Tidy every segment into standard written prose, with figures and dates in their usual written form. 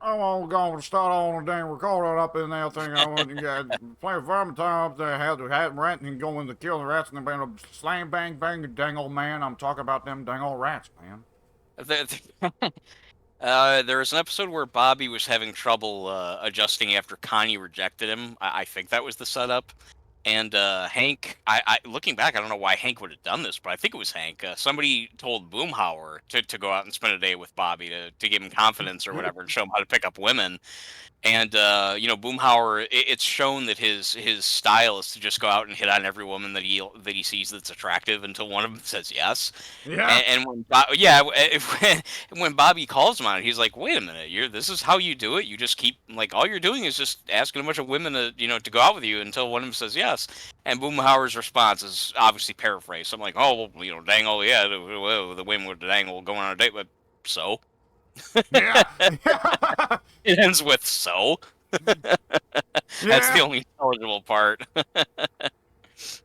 I won't go and start on a dang recorder up in there thing. I want to play Vermintide up there, have the hat rat and go in to kill the rats and then slam bang bang dang old man. I'm talking about them dang old rats, man. There was an episode where Bobby was having trouble adjusting after Connie rejected him. I think that was the setup. And Hank, looking back, I don't know why Hank would have done this, but I think it was Hank. Somebody told Boomhauer to go out and spend a day with Bobby to give him confidence or whatever and show him how to pick up women. And Boomhauer, it's shown that his style is to just go out and hit on every woman that he sees that's attractive until one of them says yes. Yeah. And when Bobby calls him on it, he's like, "Wait a minute, this is how you do it. You just keep like all you're doing is just asking a bunch of women to go out with you until one of them says yes." And Boomhauer's response is obviously paraphrased. I'm like, "Oh, well, dang, oh yeah, the women with the dang will go on a date, but so." Yeah. It ends with "so." That's the Yeah. only intelligible part.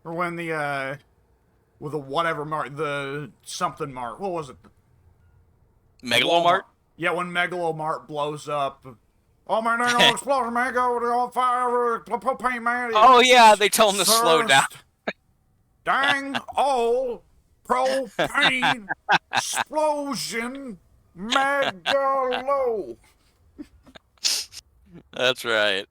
Or when the with the whatever mark, the something mark. What was it? Megalomart? Yeah, when Megalomart blows up. Oh man, there no explosion, man! Go on fire, propane, man! Oh yeah, they tell him to slow down. Dang old propane explosion, megalo. That's right.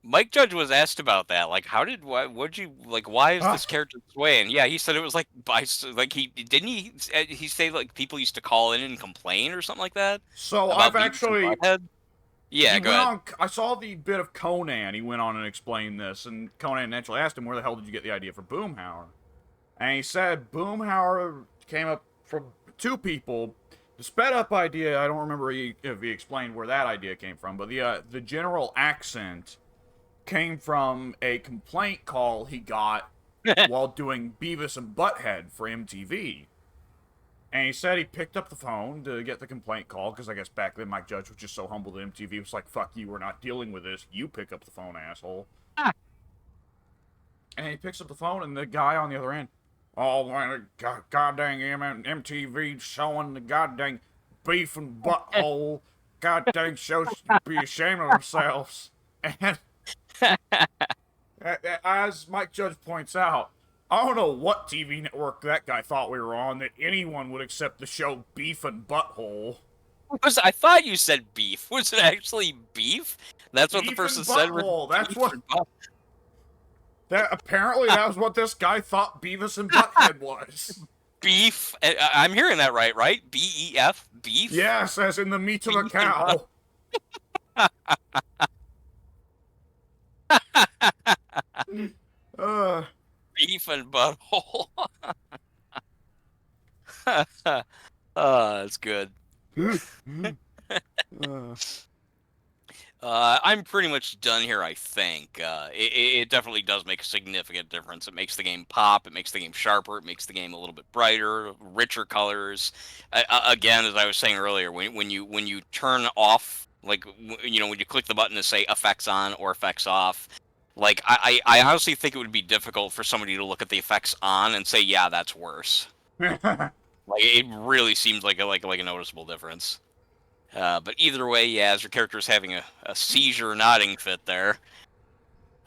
Mike Judge was asked about that. Like, why is this character this way? And yeah, he said it was like he say like people used to call in and complain or something like that. So About I've Beavis and actually. Butthead? Yeah, go ahead. I saw the bit of Conan. He went on and explained this, and Conan naturally asked him, "Where the hell did you get the idea for Boomhauer?" And he said Boomhauer came up from two people. The sped up idea, I don't remember if he explained where that idea came from, but the general accent came from a complaint call he got while doing Beavis and Butthead for MTV. And he said he picked up the phone to get the complaint call, because I guess back then Mike Judge was just so humble that MTV was like, fuck you, we're not dealing with this. You pick up the phone, asshole. Ah. And he picks up the phone, and the guy on the other end, oh, man, god dang MTV showing the god dang beef and butthole. God dang shows should be ashamed of themselves. And as Mike Judge points out, I don't know what TV network that guy thought we were on that anyone would accept the show Beef and Butthole. I thought you said beef. Was it actually beef? That's what the Beef person and said. Butthole. That's what. Apparently that was what this guy thought Beavis and Butthead was. Beef. I'm hearing that right? BEF? Beef? Yes, as in the meat of a cow. Beef and butthole. That's good. I'm pretty much done here, I think. It definitely does make a significant difference. It makes the game pop, it makes the game sharper, it makes the game a little bit brighter, richer colors. Again, as I was saying earlier, when you turn off, like, when you click the button to say effects on or effects off, like, I honestly think it would be difficult for somebody to look at the effects on and say, yeah, that's worse. Like, it really seems like a noticeable difference. But either way, yeah, as your character is having a seizure nodding fit there,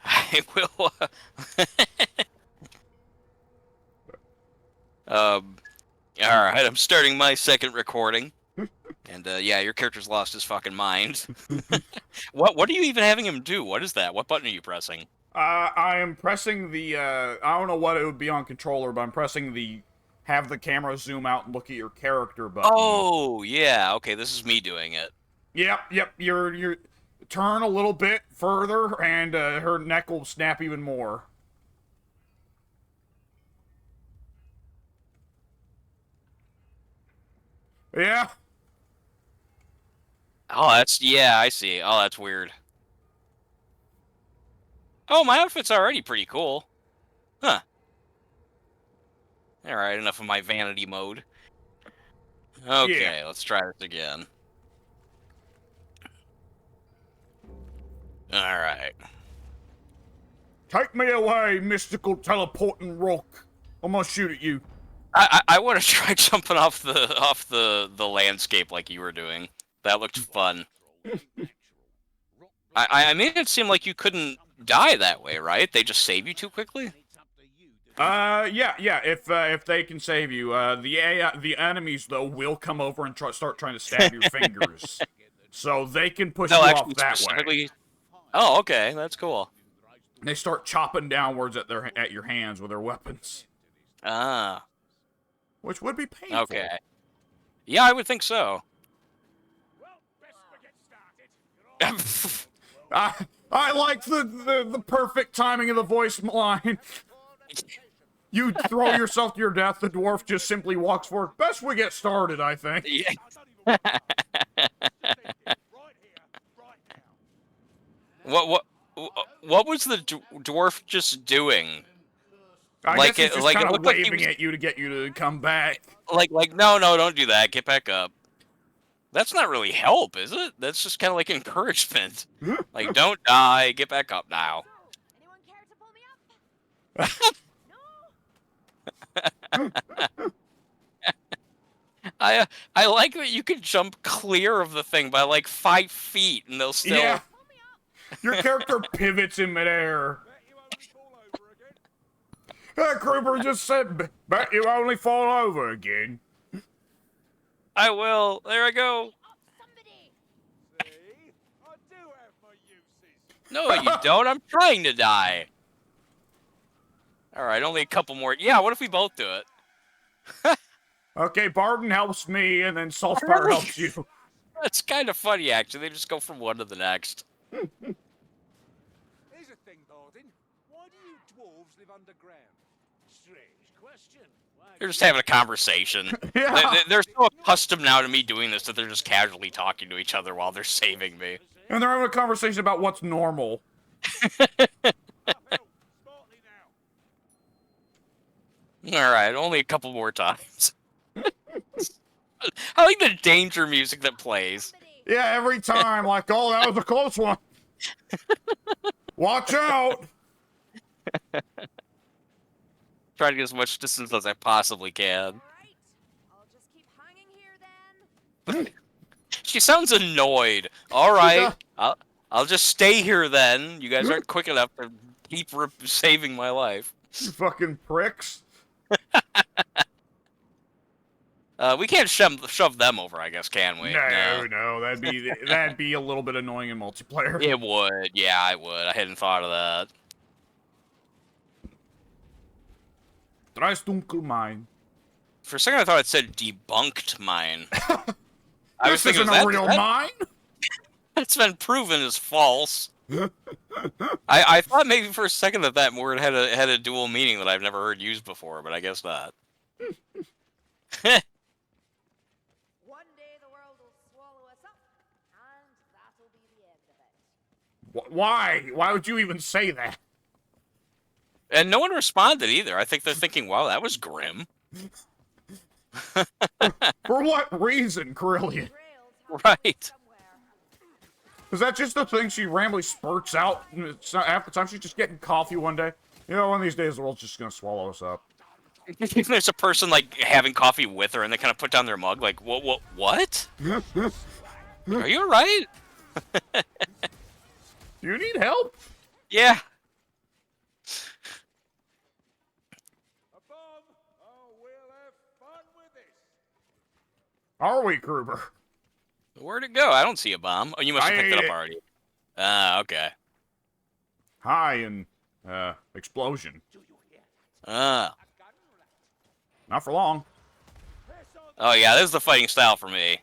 I will. All right, I'm starting my second recording, and yeah, your character's lost his fucking mind. What are you even having him do? What is that? What button are you pressing? I am pressing the. I don't know what it would be on controller, but I'm pressing the have the camera zoom out and look at your character button. Oh, yeah. Okay, this is me doing it. Yep. You're turn a little bit further, and her neck will snap even more. Yeah. Oh, yeah, I see. Oh, that's weird. Oh, my outfit's already pretty cool. Huh. Alright, enough of my vanity mode. Okay, Let's try this again. Alright. Take me away, mystical teleporting rock. I'm gonna shoot at you. I want to try jumping off the landscape like you were doing. That looked fun. I made it seem like you couldn't die that way, right? They just save you too quickly? Yeah. If they can save you, the enemies though will come over and start trying to stab your fingers, so they can push They'll you actually off that specifically... way. Oh, okay, that's cool. They start chopping downwards at your hands with their weapons, Ah, which would be painful. okay. Yeah, I would think so. I like the perfect timing of the voice line. You throw yourself to your death, the dwarf just simply walks forward. Best we get started, I think. Yeah. What was the dwarf just doing? I guess he's just kind of waving was... at you to get you to come back. Like, no, don't do that. Get back up. That's not really help, is it? That's just kind of like encouragement. Like, don't die. Get back up now. Anyone care to pull me up? I like that you can jump clear of the thing by like 5 feet, and they'll still... Yeah. Your character pivots in midair. Kruber just said, bet you only fall over again. I will. There I go. No, you don't. I'm trying to die. Alright, only a couple more. Yeah, what if we both do it? Okay, Barden helps me, and then Saltspire helps you. That's kind of funny, actually. They just go from one to the next. Here's a thing, Borden. Why do you dwarves live underground? Strange question. They're just having a conversation. Yeah. They're so accustomed now to me doing this that they're just casually talking to each other while they're saving me. And they're having a conversation about what's normal. Alright, only a couple more times. I like the danger music that plays. Yeah, every time, like, oh, that was a close one. Watch out! Try to get as much distance as I possibly can. Alright, I'll just keep hanging here then. She sounds annoyed. Alright, I'll just stay here then. You guys aren't quick enough to keep saving my life. You fucking pricks. We can't shove them over, I guess, can we? No, that'd be a little bit annoying in multiplayer. It would, yeah, I would. I hadn't thought of that. Drei Dunkel mine. For a second, I thought it said debunked mine. This isn't a real mine. That's been proven as false. I thought maybe for a second that word had a dual meaning that I've never heard used before, but I guess not. One day the world will swallow us up, and that'll be the end of it. Why? Why would you even say that? And no one responded either. I think they're thinking, wow, that was grim. For what reason, Carillion? Right. Is that just the thing she randomly spurts out? Half the time she's just getting coffee one day. You know, one of these days the world's just gonna swallow us up. There's a person, like, having coffee with her, and they kind of put down their mug, like, what? Are you alright? Do you need help? Yeah. Are we, Kruber? Where'd it go? I don't see a bomb. Oh, you must have picked it up already. Ah, okay. Hi, and, explosion. Ah. Not for long. Oh, yeah, this is the fighting style for me.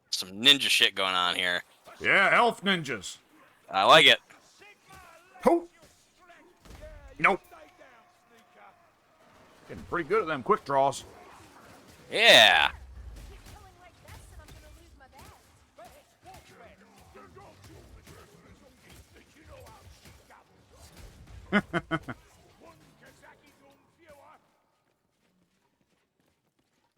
Some ninja shit going on here. Yeah, elf ninjas. I like it. Oh. Nope. Getting pretty good at them quick draws. Yeah.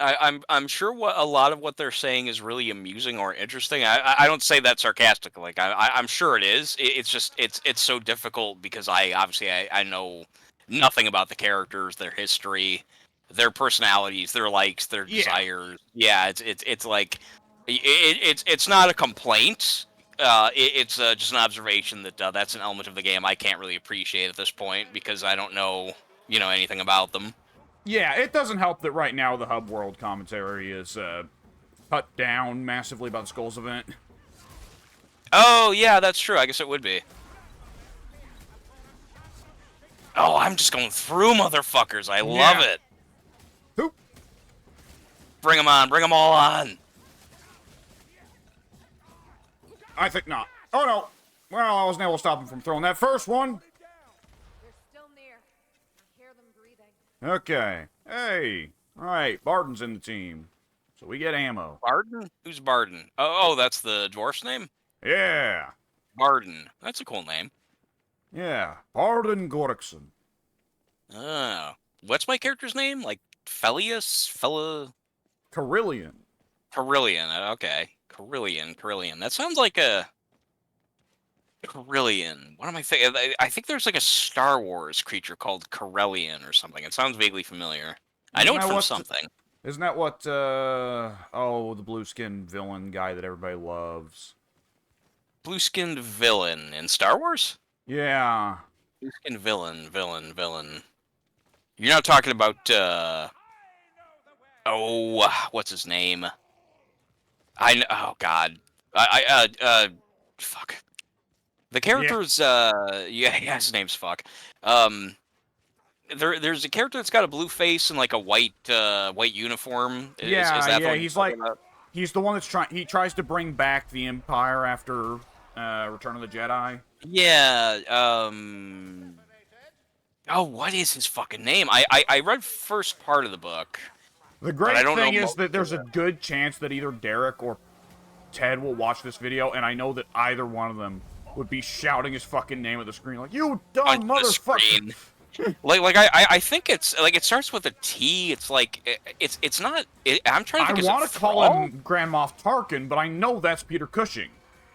I'm sure a lot of what they're saying is really amusing or interesting. I don't say that sarcastically. Like I'm sure it is. It's just it's so difficult because I know nothing about the characters, their history, their personalities, their likes, their desires. Yeah, it's like It's not a complaint. It's just an observation that that's an element of the game I can't really appreciate at this point because I don't know, anything about them. Yeah, it doesn't help that right now the hub world commentary is cut down massively by the Skulls event. Oh, yeah, that's true. I guess it would be. Oh, I'm just going through motherfuckers. I love it. Who? Bring them on. Bring them all on. I think not. Oh, no. Well, I wasn't able to stop him from throwing that first one. They're still near. I hear them breathing. Okay. Hey. All right. Barden's in the team. So we get ammo. Barden? Who's Barden? Oh, that's the dwarf's name? Yeah. Barden. That's a cool name. Yeah. Barden Gorikson. Oh. What's my character's name? Like, Felius? Carillion. Carillion. Okay. Carillion. That sounds like a... Carillion. What am I thinking? I think there's like a Star Wars creature called Corellian or something. It sounds vaguely familiar. I know it's from something. Isn't that what, the blue-skinned villain guy that everybody loves? Blue-skinned villain in Star Wars? Yeah. Blue-skinned villain. You're not talking about, what's his name? Oh, God. Fuck. The character's, his name's Fuck. There's a character that's got a blue face and like a white uniform. Is that he's like, he's the one that's he tries to bring back the Empire after Return of the Jedi. Yeah. Oh, what is his fucking name? I read first part of the book. The great thing is that there's a good chance that either Derek or Ted will watch this video, and I know that either one of them would be shouting his fucking name at the screen like, "You dumb motherfucker!" I think it's like it starts with a T. It's like it's not. I'm trying to think. I want to call him Grand Moff Tarkin, but I know that's Peter Cushing.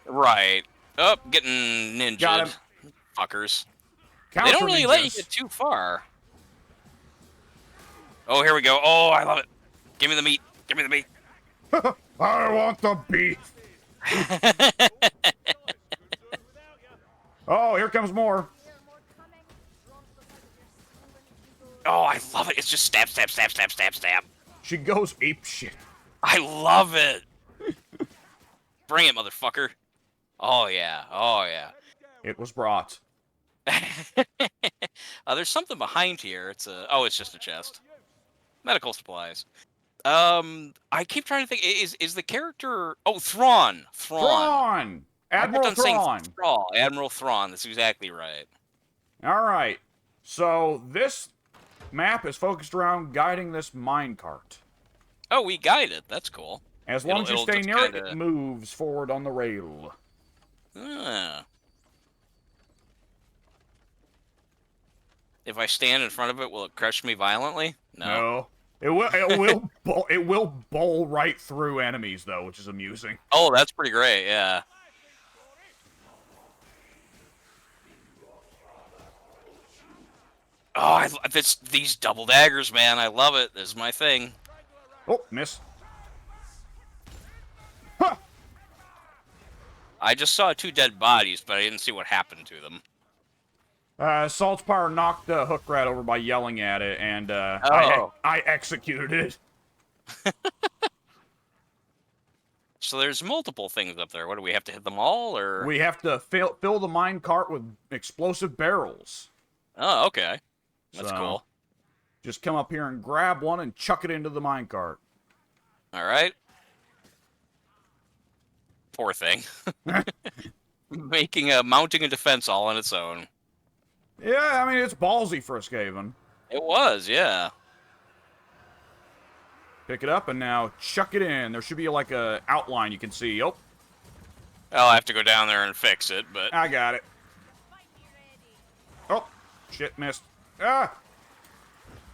Right. Oh, getting ninja. Got him. Fuckers. Counter They don't really ninjas. let you get too far. Oh, here we go. Oh, I love it. Give me the meat. Give me the meat. I want the beef. Oh, here comes more. Oh, I love it. It's just stab. She goes ape shit. I love it. Bring it, motherfucker. Oh, yeah. It was brought. There's something behind here. It's just a chest. Medical supplies. I keep trying to think. Is the character? Oh, Thrawn. Admiral Thrawn. Admiral Thrawn. That's exactly right. All right. So this map is focused around guiding this minecart. Oh, we guide it. That's cool. As long as you stay near it, kinda... it moves forward on the rail. If I stand in front of it, will it crush me violently? No. It will bowl right through enemies though, which is amusing. Oh, that's pretty great. Yeah. Oh, these double daggers, man. I love it. This is my thing. Oh, miss. Huh. I just saw 2 dead bodies, but I didn't see what happened to them. Saltzpyre knocked the hook rat over by yelling at it, and I executed it. So there's multiple things up there. What do we have to hit them all, or we have to fill the minecart with explosive barrels? Oh, okay. That's cool. Just come up here and grab one and chuck it into the minecart. All right. Poor thing. Mounting a defense all on its own. Yeah, I mean, it's ballsy for a Skaven. It was, yeah. Pick it up and now chuck it in. There should be like a outline you can see. Oh. I'll have to go down there and fix it, but... I got it. Oh, shit, missed. Ah!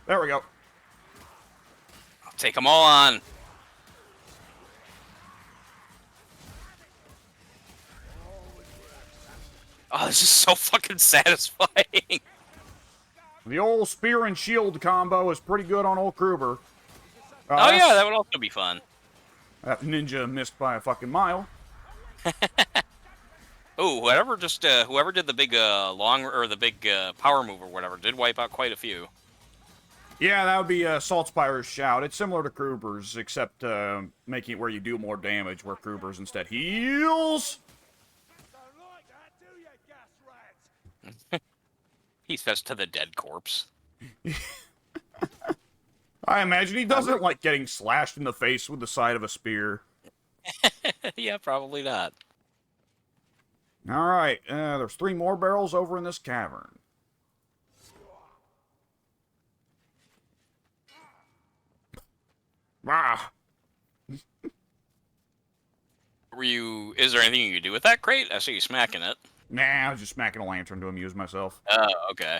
There we go. I'll take them all on. Oh, this is so fucking satisfying. The old spear and shield combo is pretty good on old Kruber. Oh, yeah, that would also be fun. That ninja missed by a fucking mile. Oh, whoever did the big the big power move or whatever did wipe out quite a few. Yeah, that would be Saltspire's Shout. It's similar to Kruber's, except making it where you do more damage, where Kruber's instead heals. Don't like that, do you, gas rat? He's fest to the dead corpse. I imagine he doesn't like getting slashed in the face with the side of a spear. Yeah, probably not. All right, there's 3 more barrels over in this cavern. Ah, Is there anything you can do with that crate? I see you smacking it. nah, I was just smacking a lantern to amuse myself. Oh, okay.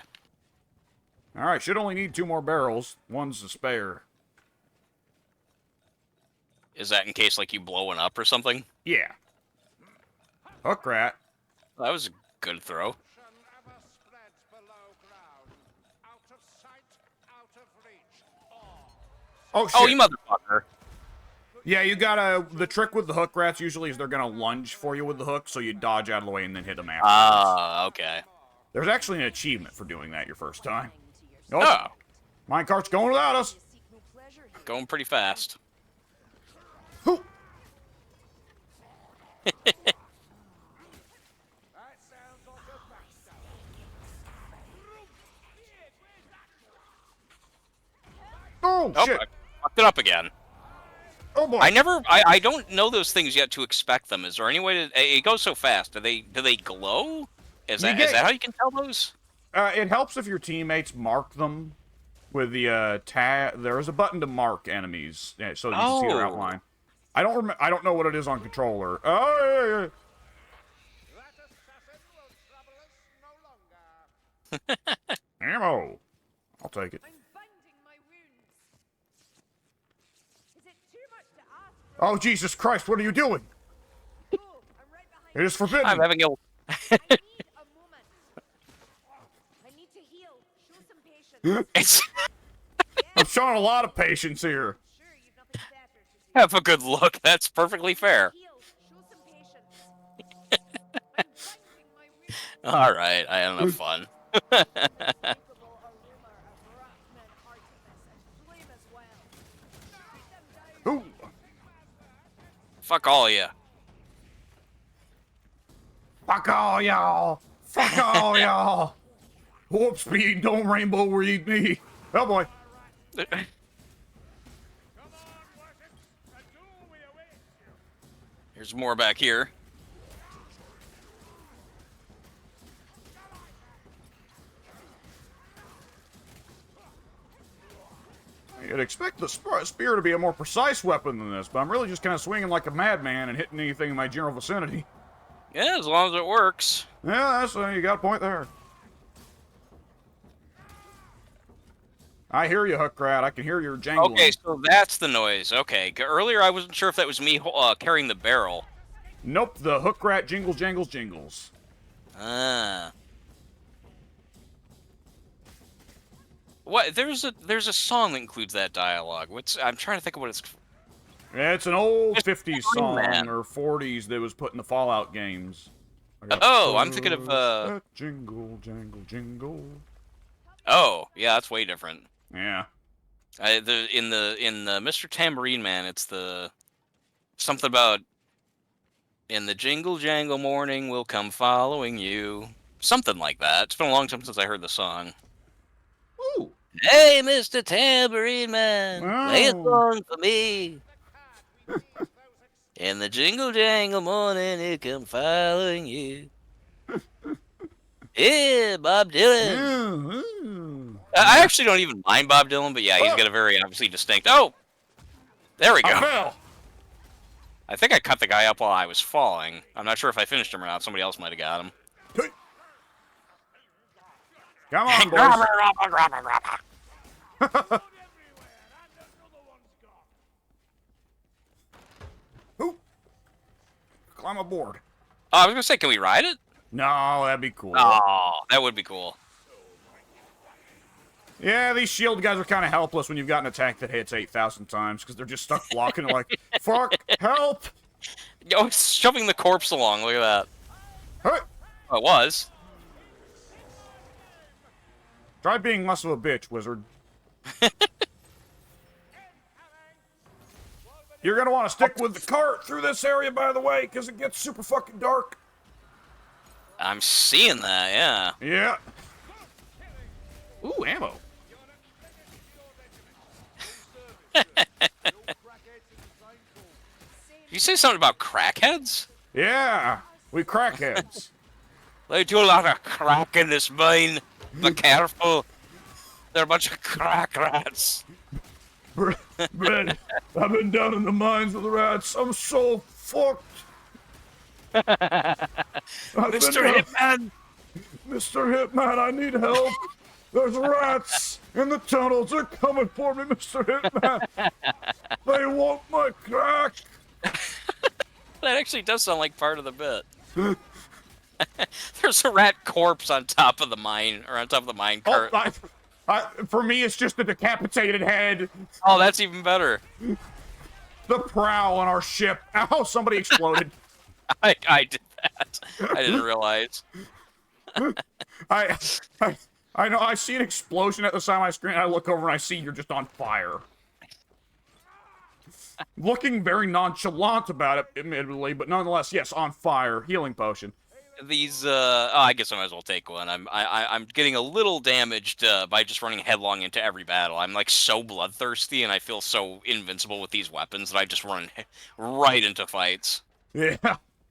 All right, should only need 2 more barrels. One's a spare. Is that in case, like, you blowing up or something? Yeah. Hook rat. That was a good throw. Ever spreads below ground. Out of sight, out of reach. Oh, shit. Oh, you motherfucker. Yeah, you gotta... The trick with the hook rats usually is they're gonna lunge for you with the hook, so you dodge out of the way and then hit them afterwards. Ah, okay. There's actually an achievement for doing that your first time. Oh, Minecart's going without us. going pretty fast. Hoo. That sounds like a backstab. Oh, Oh, shit. I fucked it up again. Oh, boy. I don't know those things yet to expect them. Is there any way to... It goes so fast. Do they glow? Is that how you can tell those? It helps if your teammates mark them with the tab. There is a button to mark enemies, so you can see their outline. I don't know what it is on controller. Oh, That assassin will trouble us no longer. ammo. I'll take it. I'm binding my wounds. Is it too much to ask for? Oh, Jesus Christ, what are you doing? Oh, I'm right behind It is forbidden. I'm having a... I need a moment. I need to heal. Show some patience. It's... I'm showing a lot of patience here. Sure, you've nothing better to do. Have a good look. That's perfectly fair. Heal. Show some patience. I'm binding my wounds. All right, I had enough fun. Capable a rumor of Rockman Artemis and Flame as well. Take them down. Ooh. Fuck all of you. Fuck all y'all. Fuck all y'all. Whoop speed, don't rainbow read me. Oh, boy. Come on, work it. And do we await you? Here's more back here. You'd expect the spear to be a more precise weapon than this, but I'm really just kind of swinging like a madman and hitting anything in my general vicinity. Yeah, as long as it works. Yeah, that's you got a point there. I hear you, Hook Rat. I can hear your jangling. Okay, so that's the noise. Okay, earlier I wasn't sure if that was me carrying the barrel. Nope, the Hook Rat jingle jangles jingles. Ah. What? There's a song that includes that dialogue. I'm trying to think of what it's. It's an old It's 50s Green song Man. or 40s that was put in the Fallout games. I got Oh, I'm thinking of that jingle jangle jingle. Oh, yeah, that's way different. Yeah. In the Mr. Tambourine Man, it's the something about in the jingle jangle morning we'll come following you. Something like that. It's been a long time since I heard the song. Ooh. Hey, Mr. Tambourine Man, play a Wow. song for me. In the jingle jangle morning, he'll come following you. Yeah, Bob Dylan. Yeah, ooh. I actually don't even mind Bob Dylan, but yeah, he's got a very obviously distinct. Oh, there we I go. fell. I think I cut the guy up while I was falling. I'm not sure if I finished him or not. Somebody else might have got him. Hey. Come on, boys. Ooh. Climb aboard. Oh, I was gonna say, can we ride it? No, that'd be cool. Oh, that would be cool. Yeah, these shield guys are kind of helpless when you've got an attack that hits 8,000 times, because they're just stuck blocking it like, fuck, help! Yo, it's shoving the corpse along. Look at that. Hey, Oh, it was. try being less of a bitch, wizard. You're gonna want to stick with the cart through this area, by the way, because it gets super fucking dark. I'm seeing that, yeah. Yeah. Ooh, ammo. You say something about crackheads? Yeah, we crackheads. They do a lot of crack in this mine. Be careful. They're a bunch of crack rats. Man, I've been down in the mines with the rats. I'm so fucked. Mr. Hitman! Mr. Hitman, I need help. There's rats in the tunnels. They're coming for me, Mr. Hitman. They want my crack. That actually does sound like part of the bit. There's a rat corpse on top of the mine, or on top of the mine cart. For me, it's just a decapitated head. Oh, that's even better. The prow on our ship. Ow, somebody exploded. I did that. I didn't realize. I know, I see an explosion at the side of my screen, and I look over and I see you're just on fire. Looking very nonchalant about it, admittedly, but nonetheless, yes, on fire. Healing potion. These, oh, I guess I might as well take one. I'm getting a little damaged by just running headlong into every battle. I'm like so bloodthirsty, and I feel so invincible with these weapons that I just run right into fights. Yeah,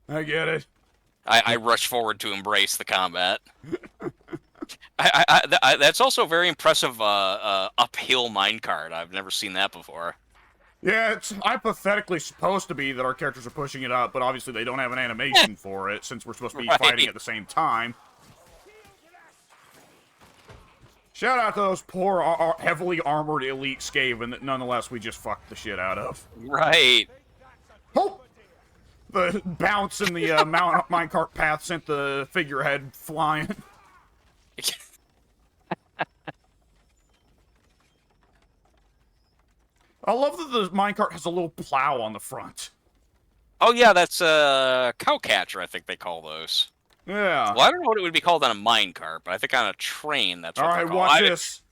I get it. I rush forward to embrace the combat. That's also a very impressive uphill minecart. I've never seen that before. Yeah, it's hypothetically supposed to be that our characters are pushing it up, but obviously they don't have an animation for it, since we're supposed to be fighting at the same time. Shout out to those poor, heavily armored elite Skaven that nonetheless we just fucked the shit out of. Right. Oh! The bounce in the minecart path sent the figurehead flying. I love that the minecart has a little plow on the front. Oh yeah, that's a cowcatcher, I think they call those. Yeah. Well, I don't know what it would be called on a minecart, but I think on a train that's what they're Alright, called. watch this.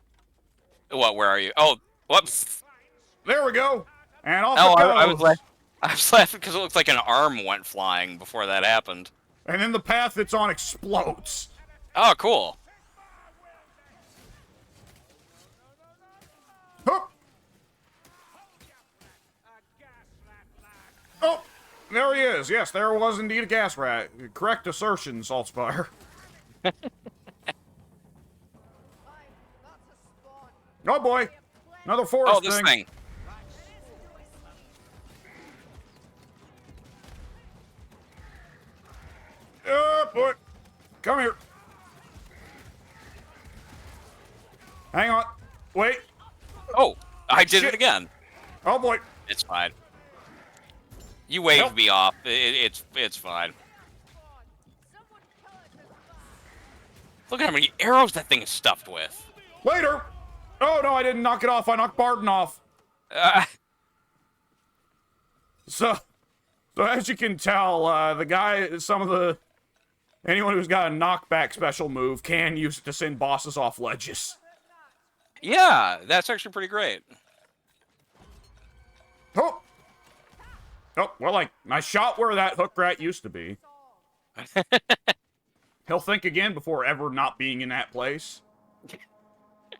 What, where are you? Oh, whoops. There we go. And off Oh, it goes. I was laughing because it looked like an arm went flying before that happened. And then the path it's on explodes. Oh, cool. Hup. Oh, there he is. Yes, there was indeed a gas rat. Correct assertion, Saltspire. Oh boy, another forest Oh, this thing. Oh boy, come here. Hang on. Wait. Oh, I did Shit. it again. Oh boy. It's fine. You waved Nope. me off. It's fine. Look at how many arrows that thing is stuffed with. Later. Oh no, I didn't knock it off. I knocked Barton off. So as you can tell, the guy, anyone who's got a knockback special move can use it to send bosses off ledges. Yeah, that's actually pretty great. Oh! Oh, well, I shot where that hook rat used to be. He'll think again before ever not being in that place.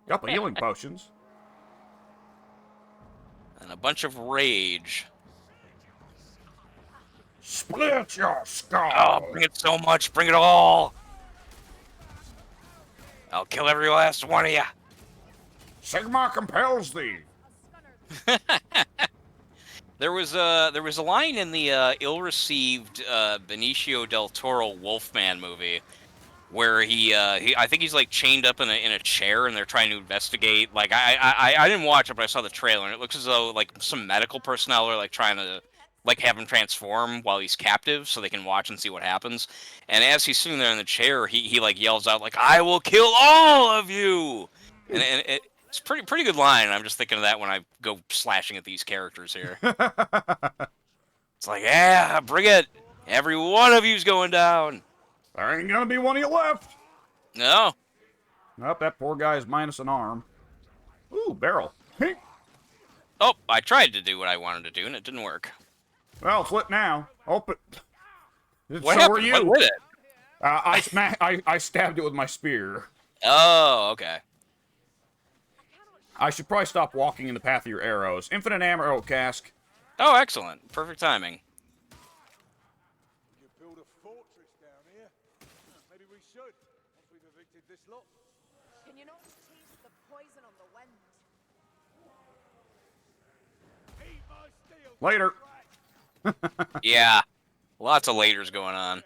Couple healing potions. And a bunch of rage. Split your skull! Oh, bring it so much. Bring it all. I'll kill every last one of you. Sigma compels thee. There was a line in the ill-received Benicio del Toro Wolfman movie where he I think he's like chained up in a chair and they're trying to investigate. Like I didn't watch it, but I saw the trailer and it looks as though like some medical personnel are like trying to like have him transform while he's captive so they can watch and see what happens. And as he's sitting there in the chair, he like yells out like, "I will kill all of you!" And It's pretty good line. I'm just thinking of that when I go slashing at these characters here. It's like, yeah, bring it. Every one of you's going down. There ain't gonna be one of you left. No. Nope, that poor guy's minus an arm. Ooh, barrel. Oh, I tried to do what I wanted to do, and it didn't work. Well, it's lit now. Open. What So happened? are you. What lit it? I stabbed it with my spear. Oh, okay. I should probably stop walking in the path of your arrows. Infinite ammo cask. Oh, excellent. Perfect timing. You could build a fortress down here. Maybe we should, once we've evicted this lot. Can you not taste the poison on the wind? Eat my steel. Later. Yeah. Lots of laters going on.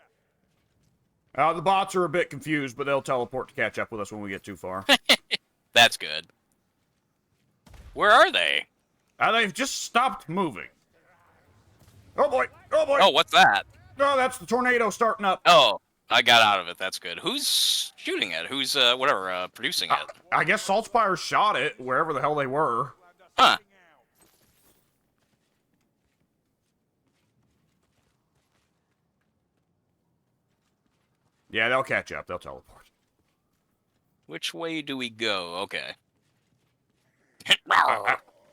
The bots are a bit confused, but they'll teleport to catch up with us when we get too far. That's good. Where are they? They've just stopped moving. Oh boy! Oh boy! Oh, what's that? No, that's the tornado starting up. Oh, I got out of it. That's good. Who's shooting it? Who's, producing it? I guess Saltspire shot it wherever the hell they were. Huh. Yeah, they'll catch up. They'll teleport. Which way do we go? Okay.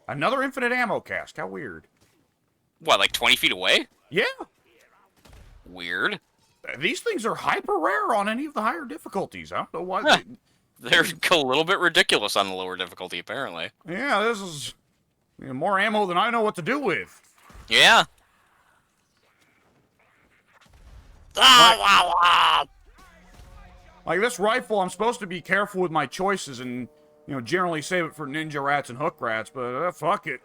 Another infinite ammo cask. How weird. What, like 20 feet away? Yeah. Weird. These things are hyper rare on any of the higher difficulties. I don't know why. Huh. They're a little bit ridiculous on the lower difficulty, apparently. Yeah, this is more ammo than I know what to do with. Yeah. Like this rifle, I'm supposed to be careful with my choices and, generally save it for ninja rats and hook rats, but fuck it.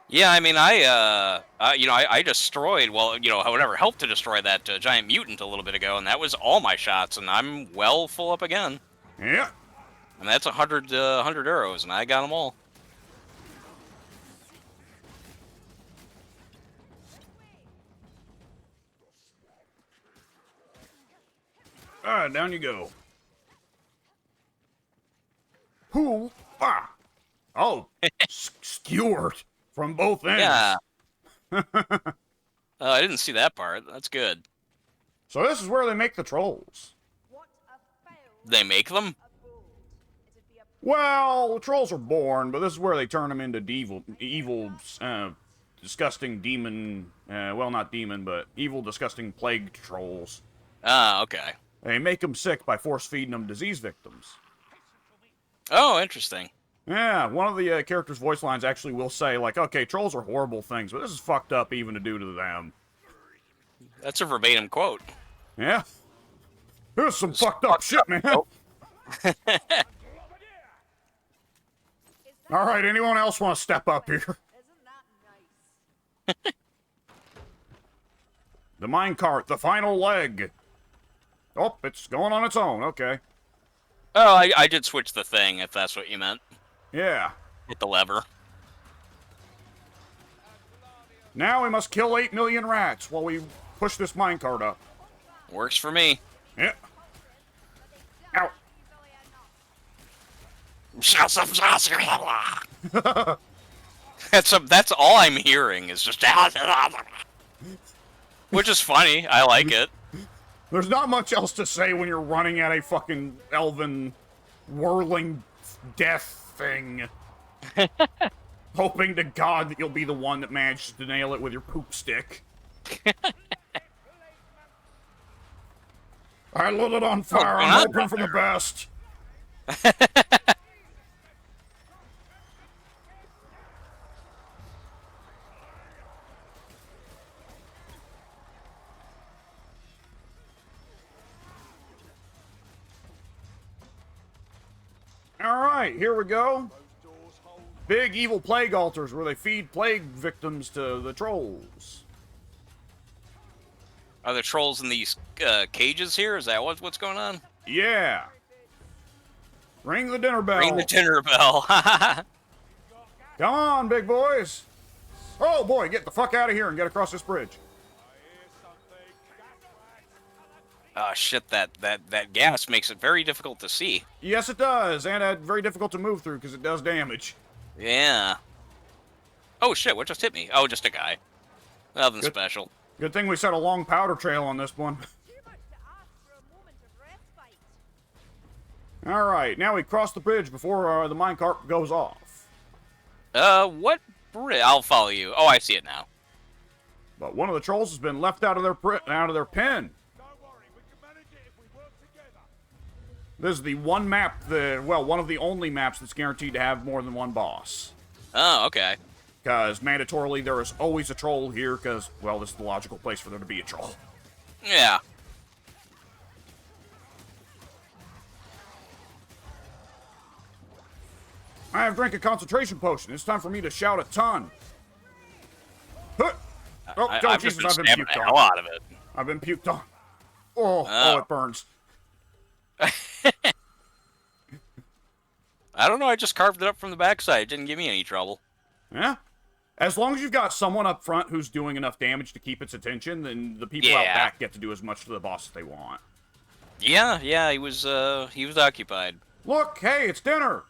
Yeah, I mean, I destroyed, whatever, helped to destroy that giant mutant a little bit ago, and that was all my shots, and I'm well full up again. Yeah. And that's 100 arrows, and I got them all. Alright, down you go. Who? Ah. Oh, skewered from both ends. Yeah. I didn't see that part. That's good. So this is where they make the trolls. What a fail. They make them? Abode. It'd be a Well, the trolls are born, but this is where they turn them into evil, disgusting demon, well, not demon, but evil, disgusting plague trolls. Ah, okay. They make them sick by force-feeding them disease victims. Oh, interesting. Yeah, one of the characters' voice lines actually will say, like, okay, trolls are horrible things, but this is fucked up even to do to them. That's a verbatim quote. Yeah. This is some fucked up shit, man. Oh. Alright, anyone else want to step up here? Isn't that nice? The minecart, the final leg. Oh, it's going on its own, okay. Oh, I did switch the thing, if that's what you meant. Yeah. Hit the lever. Now we must kill 8 million rats while we push this minecart up. Works for me. Yeah. Ow. That's all I'm hearing is just which is funny. I like it. There's not much else to say when you're running at a fucking elven whirling death thing. Hoping to God that you'll be the one that manages to nail it with your poop stick. I lit it on fire. I'm hoping for the best. Alright, here we go. Big evil plague altars where they feed plague victims to the trolls. Are there trolls in these cages here? Is that what's going on? Yeah. Ring the dinner bell. Ring the dinner bell. Come on, big boys. Oh boy, get the fuck out of here and get across this bridge. Oh shit! That gas makes it very difficult to see. Yes, it does, and very difficult to move through because it does damage. Yeah. Oh shit! What just hit me? Oh, just a guy. Nothing Good. special. Good thing we set a long powder trail on this one. Too much to ask for a moment of respite. Alright, now we cross the bridge before the minecart goes off. What bridge? I'll follow you. Oh, I see it now. But one of the trolls has been left out of their pen. Don't worry, we can manage it if we work together. This is the one map, one of the only maps that's guaranteed to have more than one boss. Oh, okay. Because mandatorily there is always a troll here, because, well, this is the logical place for there to be a troll. Yeah. I have drank a concentration potion. It's time for me to shout a ton. Huh. Oh, I've Jesus, just I've been been stabbing puked the on. hell out of it. I've been puked on. Oh, Oh. it burns. I don't know. I just carved it up from the backside. It didn't give me any trouble. Yeah? As long as you've got someone up front who's doing enough damage to keep its attention, then the people out Yeah. back get to do as much to the boss as they want. Yeah. He was occupied. Look, hey, it's dinner!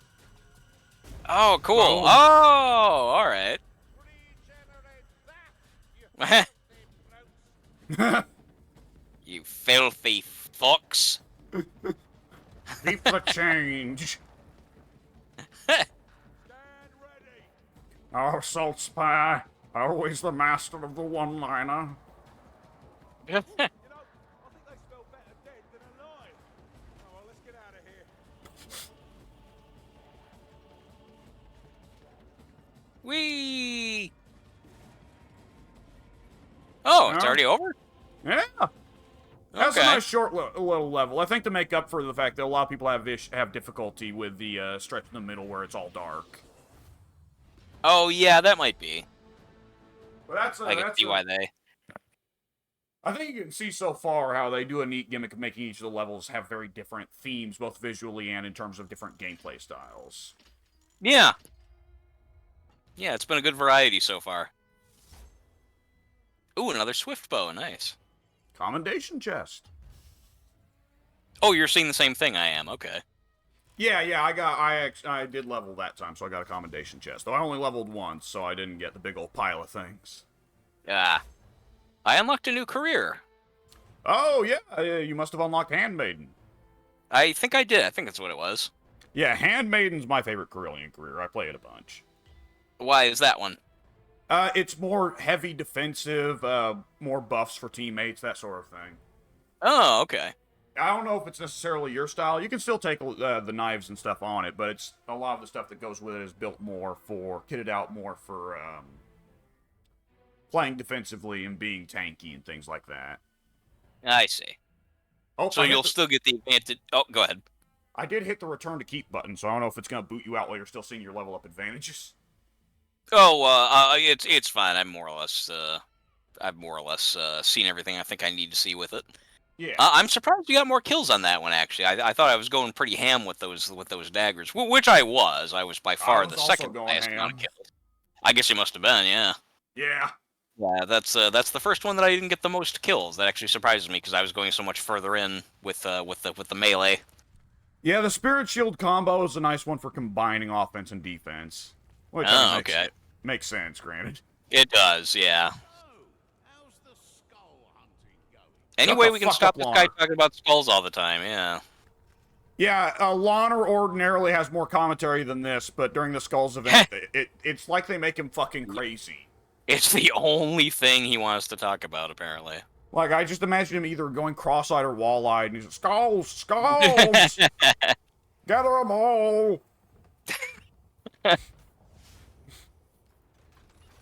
Oh, cool. Oh. Oh, all right. Regenerate that, You filthy fox. Keep the change. stand ready. Oh, Salt Spy, always the master of the one-liner. You know, I think they smell better dead than alive. Oh, well, let's get out of here. Whee! Oh, it's Yeah. already over? Yeah. That's a Okay. nice short little level. I think to make up for the fact that a lot of people have difficulty with the stretch in the middle where it's all dark. Oh, yeah, that might be. But that's I can see why they... I think you can see so far how they do a neat gimmick of making each of the levels have very different themes, both visually and in terms of different gameplay styles. Yeah. Yeah, it's been a good variety so far. Ooh, another swift bow. Nice. Commendation chest. Oh, you're seeing the same thing I am. Okay. Yeah, I did level that time, so I got a commendation chest. Though I only leveled once, so I didn't get the big old pile of things. Ah. I unlocked a new career. Oh, yeah, you must have unlocked Handmaiden. I think I did. I think that's what it was. Yeah, Handmaiden's my favorite Carillion career. I play it a bunch. Why is that one? It's more heavy defensive, more buffs for teammates, that sort of thing. Oh, okay. I don't know if it's necessarily your style. You can still take the knives and stuff on it, but it's a lot of the stuff that goes with it is built more for, kitted out more for playing defensively and being tanky and things like that. I see. Oh, So you'll still get the advantage... Oh, go ahead. I did hit the return to keep button, so I don't know if it's going to boot you out while you're still seeing your level up advantages. Oh, it's fine. I've more or less seen everything I think I need to see with it. Yeah. I'm surprised you got more kills on that one. Actually, I thought I was going pretty ham with those daggers, which I was. I was by far was the also second going highest ham. amount of kills. I guess you must have been, yeah. Yeah. Yeah, that's the first one that I didn't get the most kills. That actually surprises me because I was going so much further in with the melee. Yeah, the Spirit Shield combo is a nice one for combining offense and defense. Which Oh, okay. Makes sense, granted. It does, yeah. Oh, how's the skull hunting going? Anyway, the we can fuck stop up, this Lana. guy talking about skulls all the time. Yeah. Yeah, Lana ordinarily has more commentary than this, but during the Skulls event, it's like they make him fucking crazy. It's the only thing he wants to talk about, apparently. Like, I just imagine him either going cross-eyed or wall-eyed, and he's like, Skulls! Skulls! Gather them all!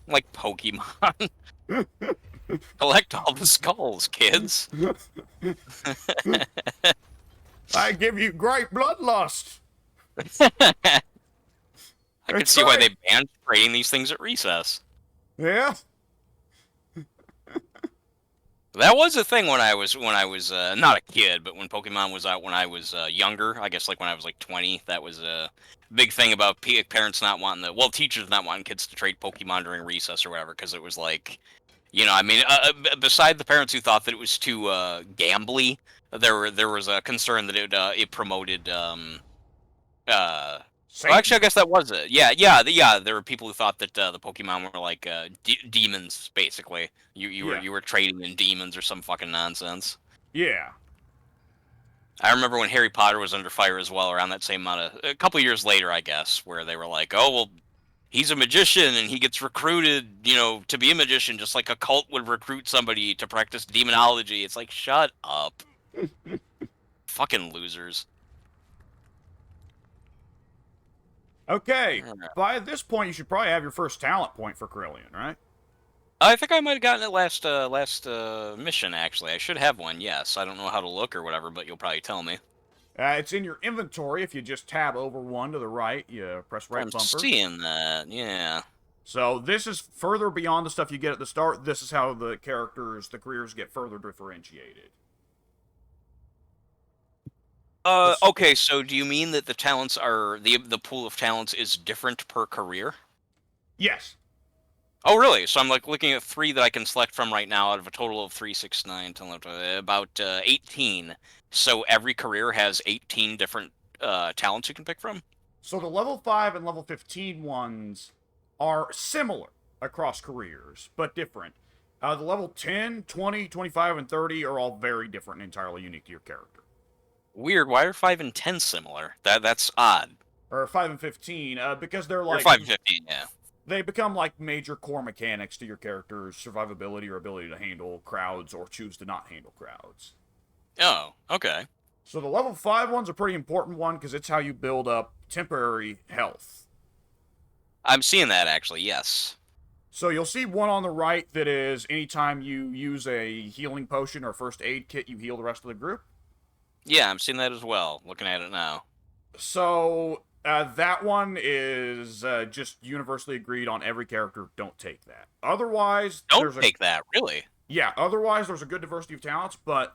Like Pokemon. Collect all the skulls, kids. I give you great bloodlust! I can It's see why great. they banned spraying these things at recess. Yeah? That was a thing when I was not a kid, but when Pokemon was out when I was younger. I guess like when I was like 20. That was a big thing about parents not wanting teachers not wanting kids to trade Pokemon during recess or whatever, because it was like, I mean, beside the parents who thought that it was too gambly, There was a concern that it promoted well, Satan. actually, I guess that was it. Yeah. There were people who thought that the Pokemon were like demons, basically. Yeah. You were trading in demons or some fucking nonsense. Yeah. I remember when Harry Potter was under fire as well, around that same amount of a couple years later, I guess, where they were like, "Oh well, he's a magician and he gets recruited, to be a magician, just like a cult would recruit somebody to practice demonology." It's like, shut up, fucking losers. Okay. Alright. By this point, you should probably have your first talent point for Carillion, right? I think I might have gotten it last mission. Actually, I should have one. Yes, I don't know how to look or whatever, but you'll probably tell me. It's in your inventory. If you just tab over one to the right, you press right I'm bumper. seeing that. Yeah. So this is further beyond the stuff you get at the start. This is how the careers get further differentiated. Okay. So, do you mean that the talents are the pool of talents is different per career? Yes. Oh, really? So I'm like looking at 3 that I can select from right now out of a total of 3, 6, 9, 10, 11, about 18. So every career has 18 different talents you can pick from? So the level 5 and level 15 ones are similar across careers, but different. The level 10, 20, 25, and 30 are all very different and entirely unique to your character. Weird. Why are 5 and 10 similar? That's odd. Or 5 and 15, because they're Or like... 5 and 15, yeah. They become like major core mechanics to your character's survivability or ability to handle crowds or choose to not handle crowds. Oh, okay. So the level 5 one's a pretty important one because it's how you build up temporary health. I'm seeing that, actually, yes. So you'll see one on the right that is anytime you use a healing potion or first aid kit, you heal the rest of the group. Yeah, I'm seeing that as well, looking at it now. So that one is just universally agreed on every character. Don't take that. Otherwise, Don't take that, really? Yeah, otherwise there's a good diversity of talents, but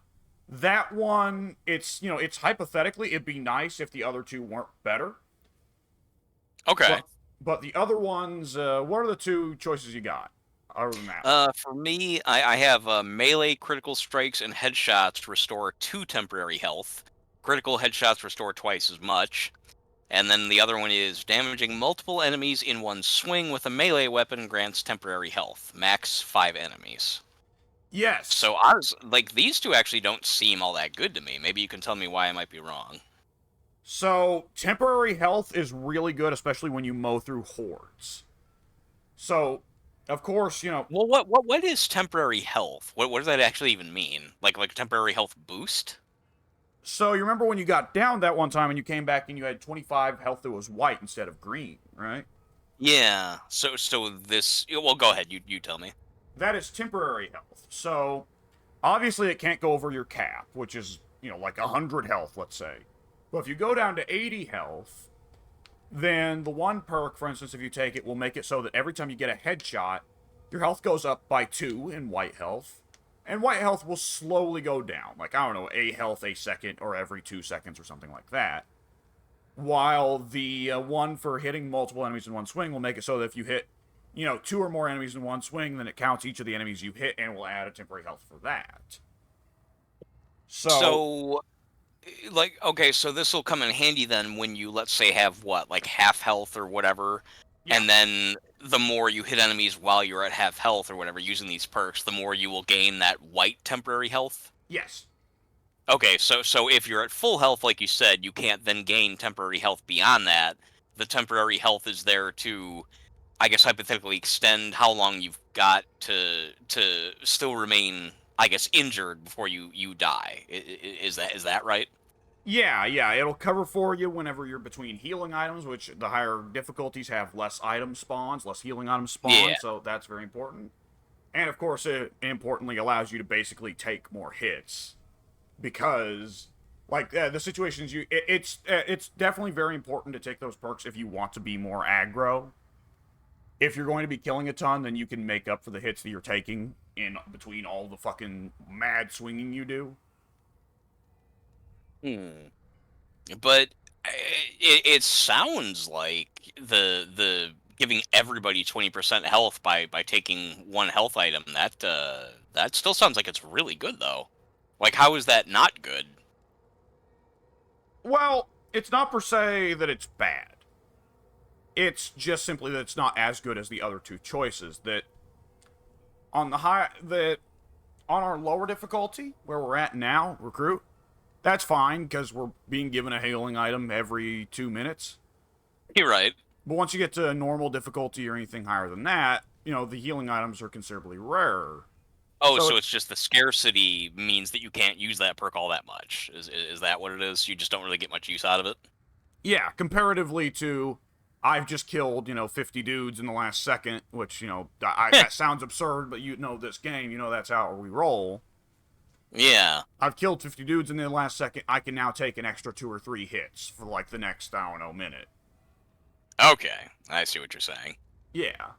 that one, it's hypothetically, it'd be nice if the other two weren't better. Okay. But the other ones, what are the 2 choices you got? Other than that. For me, I have melee critical strikes and headshots restore 2 temporary health. Critical headshots restore twice as much. And then the other one is damaging multiple enemies in one swing with a melee weapon grants temporary health. Max 5 enemies. Yes. So these 2 actually don't seem all that good to me. Maybe you can tell me why I might be wrong. So, temporary health is really good, especially when you mow through hordes. So, of course, Well, what is temporary health? What does that actually even mean? Like a temporary health boost? So, you remember when you got down that one time and you came back and you had 25 health that was white instead of green, right? Yeah. So this... Well, go ahead. You tell me. That is temporary health. So, obviously it can't go over your cap, which is, like 100 health, let's say. But if you go down to 80 health, then the one perk, for instance, if you take it, will make it so that every time you get a headshot, your health goes up by 2 in white health. And white health will slowly go down. Like, I don't know, a health a second or every 2 seconds or something like that. While the one for hitting multiple enemies in one swing will make it so that if you hit, 2 or more enemies in one swing, then it counts each of the enemies you hit and will add a temporary health for that. So okay, so this will come in handy then when you, let's say, have what, like half health or whatever, Yeah. and then the more you hit enemies while you're at half health or whatever using these perks, the more you will gain that white temporary health? Yes. Okay, so if you're at full health, like you said, you can't then gain temporary health beyond that. The temporary health is there to, I guess, hypothetically extend how long you've got to still remain, I guess, injured before you die. Is that right? Yeah, it'll cover for you whenever you're between healing items, which the higher difficulties have less item spawns, less healing items spawn, Yeah. so that's very important. And of course, it importantly allows you to basically take more hits. Because, like, the situations it's definitely very important to take those perks if you want to be more aggro. If you're going to be killing a ton, then you can make up for the hits that you're taking in between all the fucking mad swinging you do. But it sounds like the giving everybody 20% health by taking one health item, that still sounds like it's really good, though. Like, how is that not good? Well, it's not per se that it's bad. It's just simply that it's not as good as the other two choices. That on on our lower difficulty, where we're at now, recruit, that's fine because we're being given a healing item every 2 minutes. You're right. But once you get to normal difficulty or anything higher than that, the healing items are considerably rarer. Oh, so it's just the scarcity means that you can't use that perk all that much. Is that what it is? You just don't really get much use out of it? Yeah, comparatively to I've just killed, 50 dudes in the last second, which, that sounds absurd, but this game, that's how we roll. Yeah. I've killed 50 dudes in the last second. I can now take an extra 2 or 3 hits for, like, the next, I don't know, minute. Okay, I see what you're saying. Yeah.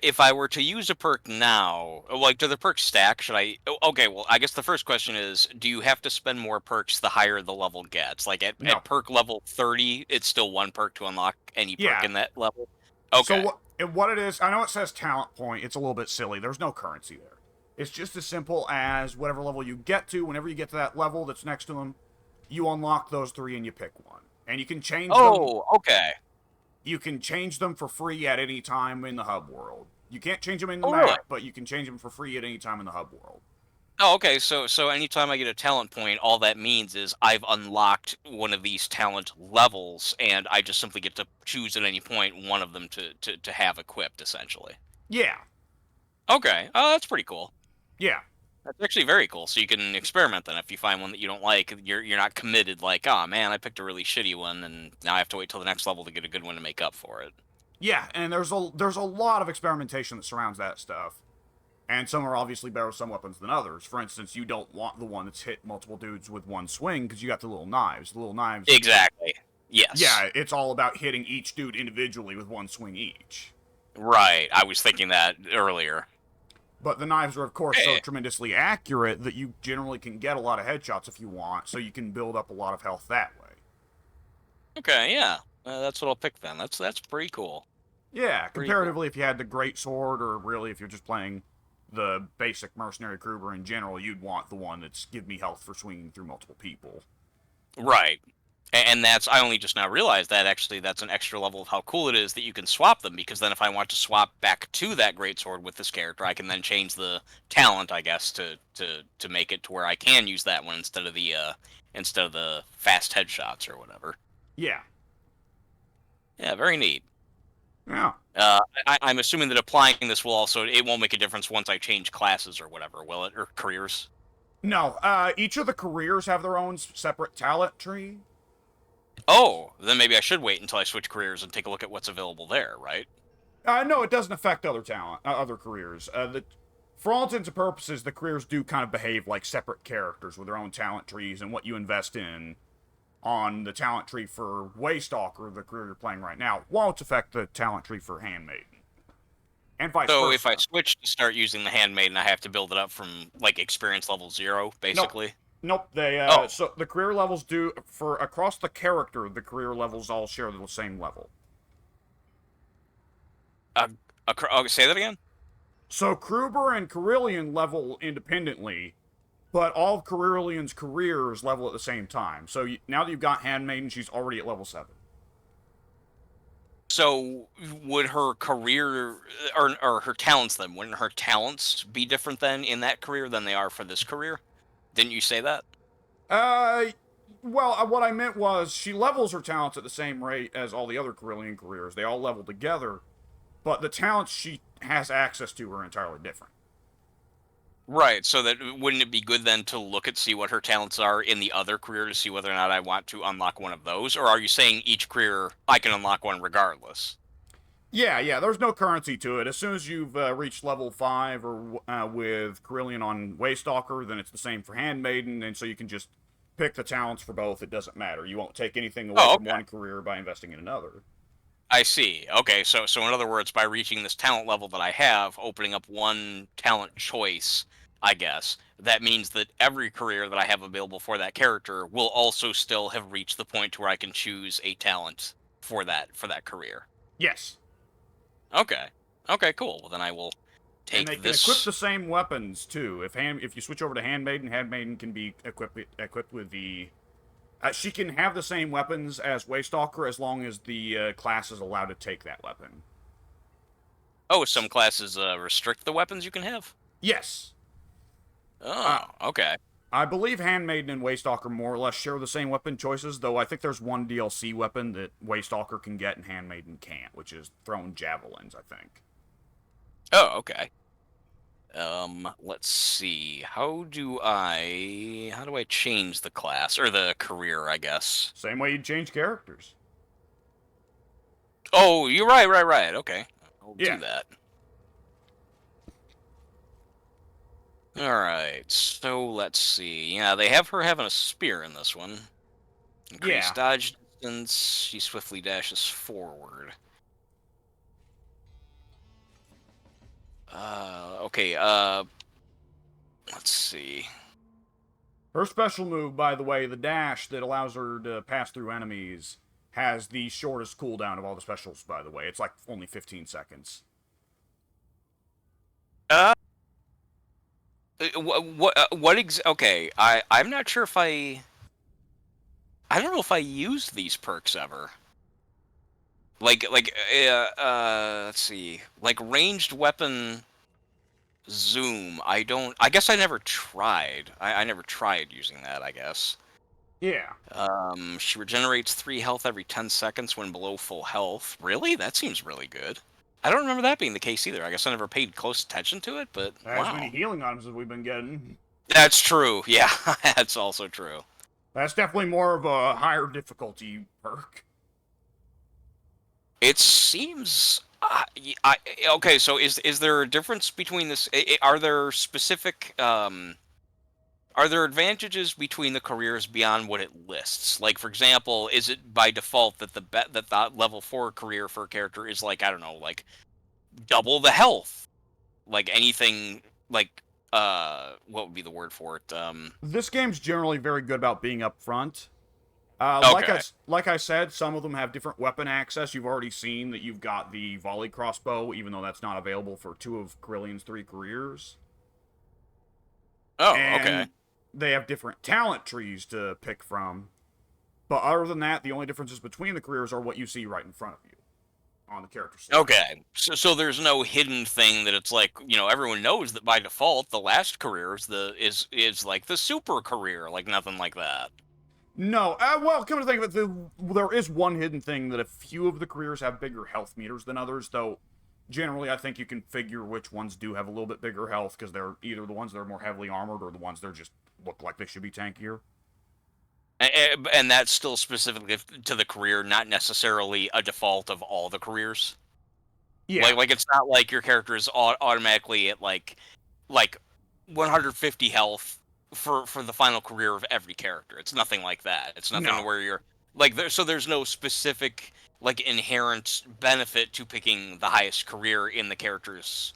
If I were to use a perk now, like, do the perks stack? Should I? Okay, well, I guess the first question is, do you have to spend more perks the higher the level gets? Like, No. at perk level 30, it's still 1 perk to unlock any perk Yeah. in that level? Okay. So what it is, I know it says talent point. It's a little bit silly. There's no currency there. It's just as simple as whatever level you get to, whenever you get to that level that's next to them, you unlock those 3 and you pick one. And you can change them. Oh, okay. You can change them for free at any time in the hub world. You can't change them in the Oh, map, really? but you can change them for free at any time in the hub world. Oh, okay. So anytime I get a talent point, all that means is I've unlocked one of these talent levels, and I just simply get to choose at any point one of them to have equipped, essentially. Yeah. Okay. Oh, that's pretty cool. Yeah. That's actually very cool. So you can experiment then. If you find one that you don't like, you're not committed. Like, oh man, I picked a really shitty one, and now I have to wait till the next level to get a good one to make up for it. Yeah, and there's a lot of experimentation that surrounds that stuff. And some are obviously better with some weapons than others. For instance, you don't want the one that's hit multiple dudes with one swing because you got the little knives. The little knives. Exactly. Yes. Yeah, it's all about hitting each dude individually with one swing each. Right. I was thinking that earlier. But the knives are, of course, so tremendously accurate that you generally can get a lot of headshots if you want, so you can build up a lot of health that way. Okay, yeah. That's what I'll pick then. That's pretty cool. Yeah, Pretty comparatively, if you had the great sword, or really if you're just playing the basic mercenary Kruber in general, you'd want the one that's give me health for swinging through multiple people. Right. And that's, I only just now realized that actually that's an extra level of how cool it is that you can swap them, because then if I want to swap back to that greatsword with this character, I can then change the talent, I guess, to make it to where I can use that one instead of the fast headshots or whatever. Yeah. Yeah, very neat. Yeah. I'm assuming that applying this will also, it won't make a difference once I change classes or whatever, will it? Or careers? No, each of the careers have their own separate talent tree. Oh, then maybe I should wait until I switch careers and take a look at what's available there, right? No, it doesn't affect other other careers. For all intents and purposes, the careers do kind of behave like separate characters with their own talent trees, and what you invest in on the talent tree for Waystalker, the career you're playing right now, won't affect the talent tree for Handmaiden. And vice versa. So if I switch to start using the Handmaiden, I have to build it up from, like, experience level 0, basically? Nope, so the career levels do, for across the character, the career levels all share the same level. Say that again? So Kruber and Carillion level independently, but all of Carillion's careers level at the same time. So now that you've got Handmaiden, she's already at level 7. So would her career, or her talents then, wouldn't her talents be different then in that career than they are for this career? Didn't you say that? Well, what I meant was she levels her talents at the same rate as all the other Carillion careers. They all level together, but the talents she has access to are entirely different. Right, so that wouldn't it be good then to look at see what her talents are in the other career to see whether or not I want to unlock one of those? Or are you saying each career I can unlock one regardless? Yeah, there's no currency to it. As soon as you've reached level 5 or with Carillion on Waystalker, then it's the same for Handmaiden, and so you can just pick the talents for both. It doesn't matter. You won't take anything away from one career by investing in another. I see. Okay, so in other words, by reaching this talent level that I have, opening up one talent choice, I guess, that means that every career that I have available for that character will also still have reached the point where I can choose a talent for that career. Yes. Okay. Okay, cool. Well, then I will And they Take can equip this. the same weapons too. If you switch over to Handmaiden can be equipped with the. She can have the same weapons as Waystalker as long as the class is allowed to take that weapon. Oh, some classes restrict the weapons you can have? Yes. Oh, okay. I believe Handmaiden and Waystalker more or less share the same weapon choices, though I think there's one DLC weapon that Waystalker can get and Handmaiden can't, which is thrown javelins, I think. Oh, okay. Let's see. How do I change the class or the career, I guess? Same way you'd change characters. Oh, you're right. Okay. I'll Yeah. do that. Alright, so let's see. Yeah, they have her having a spear in this one. Increase Yeah. dodge distance. She swiftly dashes forward. Okay, let's see. Her special move, by the way, the dash that allows her to pass through enemies, has the shortest cooldown of all the specials, by the way. It's like only 15 seconds. Okay, I'm not sure if I don't know if I used these perks ever. Let's see. Like ranged weapon zoom. I guess I never tried. I never tried using that, I guess. Yeah. She regenerates 3 health every 10 seconds when below full health. Really? That seems really good. I don't remember that being the case either. I guess I never paid close attention to it, but As wow. many healing items as we've been getting. That's true. Yeah, that's also true. That's definitely more of a higher difficulty perk. It seems. Okay, so is there a difference between this? Are there specific? Are there advantages between the careers beyond what it lists? Like, for example, is it by default that the level 4 career for a character is like, I don't know, like double the health? Like anything like what would be the word for it? This game's generally very good about being upfront. Okay. Like I said, some of them have different weapon access. You've already seen that you've got the volley crossbow, even though that's not available for 2 of Corellion's 3 careers. Oh, And okay. they have different talent trees to pick from. But other than that, the only differences between the careers are what you see right in front of you on the character select. Okay, so there's no hidden thing that it's like, everyone knows that by default the last career is like the super career, like nothing like that. No, well, come to think of it, there is one hidden thing that a few of the careers have bigger health meters than others, though generally I think you can figure which ones do have a little bit bigger health, because they're either the ones that are more heavily armored or the ones that just look like they should be tankier. And that's still specifically to the career, not necessarily a default of all the careers. Yeah. Like it's not like your character is automatically at like 150 health for the final career of every character. It's nothing like that. It's nothing No. where you're like there's no specific like inherent benefit to picking the highest career in the character's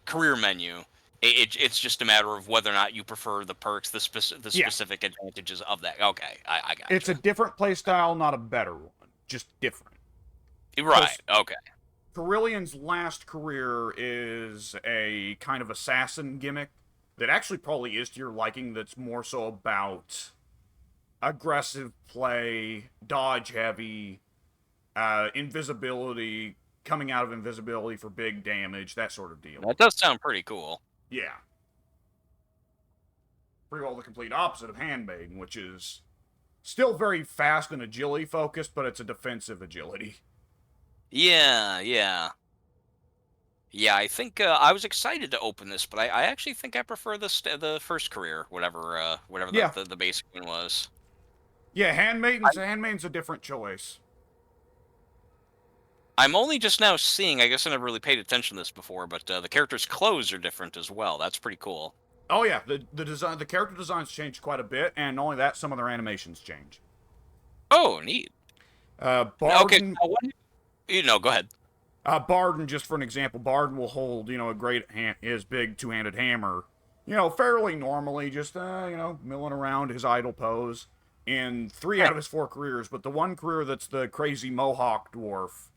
career menu. It's just a matter of whether or not you prefer the perks, the specific advantages of that. Okay, I got It's a different playstyle, not a better one. Just different. right. Okay. Corellion's last career is a kind of assassin gimmick that actually probably is to your liking, that's more so about aggressive play, dodge heavy, invisibility, coming out of invisibility for big damage, that sort of deal. That does sound pretty cool. Yeah. Pretty well the complete opposite of Handmaiden, which is still very fast and agility focused, but it's a defensive agility. Yeah. I think I was excited to open this, but I actually think I prefer the first career, whatever Yeah. the basic one was. Yeah, Handmaiden's a different choice. I'm only just now seeing. I guess I never really paid attention to this before, but the characters' clothes are different as well. That's pretty cool. Oh yeah, the character designs changed quite a bit, and not only that, some of their animations change. Oh, neat. Barden, Okay, go ahead. Barden, just for an example, Barden will hold, his big two-handed hammer, fairly normally, just, milling around his idle pose in 3 out of his 4 careers, but the one career that's the crazy Mohawk dwarf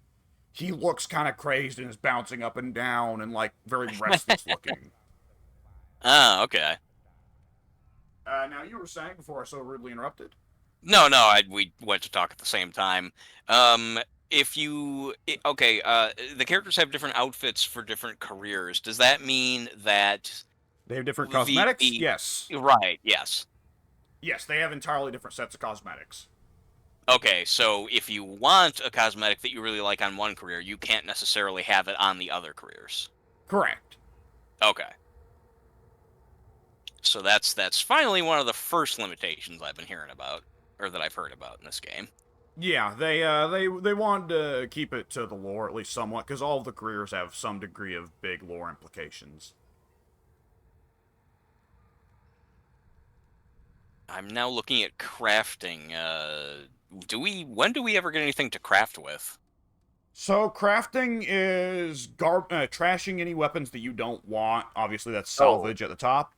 he looks kind of crazed and is bouncing up and down and like very restless looking. Ah, okay. Now you were saying before I so rudely interrupted. No, we went to talk at the same time. If you okay, the characters have different outfits for different careers. Does that mean that They have different the cosmetics. the Yes, right? Yes. yes, they have entirely different sets of cosmetics. Okay, so if you want a cosmetic that you really like on one career, you can't necessarily have it on the other careers. Correct. Okay. So that's finally one of the first limitations I've been hearing about, or that I've heard about in this game. Yeah, they wanted to keep it to the lore at least somewhat because all of the careers have some degree of big lore implications. I'm now looking at crafting. When do we ever get anything to craft with? So crafting is trashing any weapons that you don't want. Obviously, that's Oh. salvage at the top.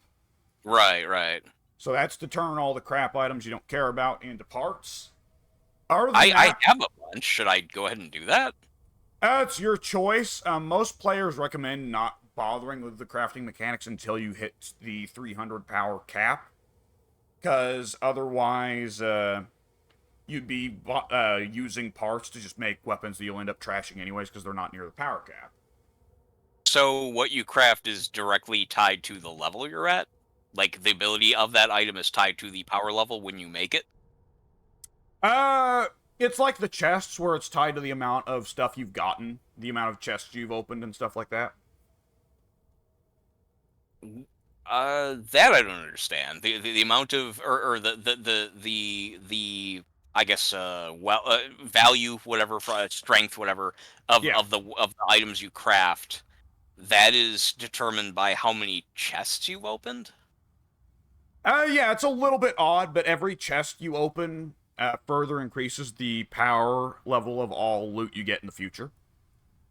Right. So that's to turn all the crap items you don't care about into parts. Other than I that, have a bunch. Should I go ahead and do that? it's your choice. Most players recommend not bothering with the crafting mechanics until you hit the 300 power cap, because otherwise you'd be using parts to just make weapons that you'll end up trashing anyways because they're not near the power cap. So what you craft is directly tied to the level you're at? Like, the ability of that item is tied to the power level when you make it? It's like the chests where it's tied to the amount of stuff you've gotten, the amount of chests you've opened and stuff like that. That I don't understand. The amount of or the I guess value, whatever, strength, whatever, Yeah. of the items you craft, that is determined by how many chests you've opened. Yeah, it's a little bit odd, but every chest you open further increases the power level of all loot you get in the future.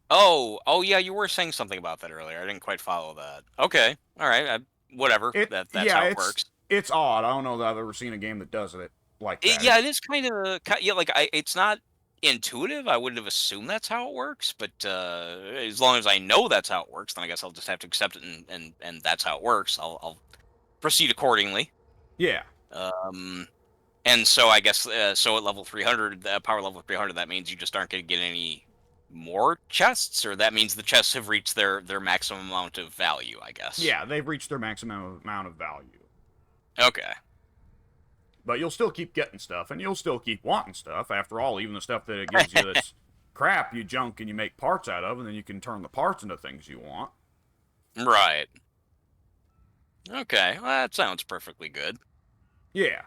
Oh yeah, you were saying something about that earlier. I didn't quite follow that. Okay, all right, whatever. That's how it works. It's odd. I don't know that I've ever seen a game that does it like that. Yeah, it is kind of yeah. Like it's not intuitive. I wouldn't have assumed that's how it works, but as long as I know that's how it works, then I guess I'll just have to accept it, and that's how it works. I'll proceed accordingly. Yeah. And so I guess so at level 300, power level 300, that means you just aren't going to get any more chests, or that means the chests have reached their maximum amount of value, I guess. Yeah, they've reached their maximum amount of value. Okay. But you'll still keep getting stuff, and you'll still keep wanting stuff. After all, even the stuff that it gives you that's crap, you junk and you make parts out of, and then you can turn the parts into things you want. Right. Okay, well, that sounds perfectly good. Yeah.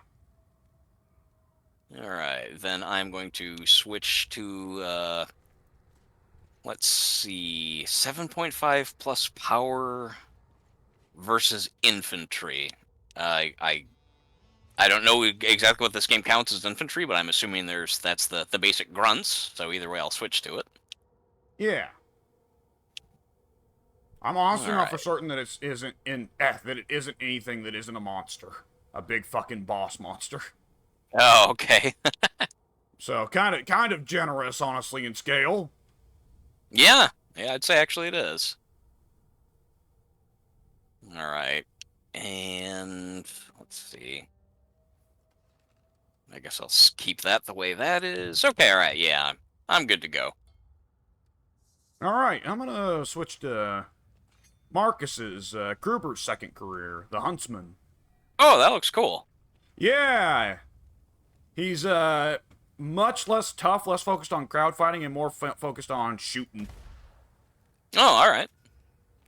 Alright, then I'm going to switch to, let's see, 7.5 plus power versus infantry. I don't know exactly what this game counts as infantry, but I'm assuming that's the basic grunts, so either way I'll switch to it. Yeah. I'm honestly not Alright. for certain that it isn't anything that isn't a monster. A big fucking boss monster. Oh, okay. So kind of generous, honestly, in scale. Yeah, I'd say actually it is. Alright, and let's see. I guess I'll keep that the way that is. Okay, alright, yeah, I'm good to go. Alright, I'm gonna switch to Marcus's, Gruber's second career, the Huntsman. Oh, that looks cool. Yeah! He's, much less tough, less focused on crowd fighting, and more focused on shooting. Oh, alright.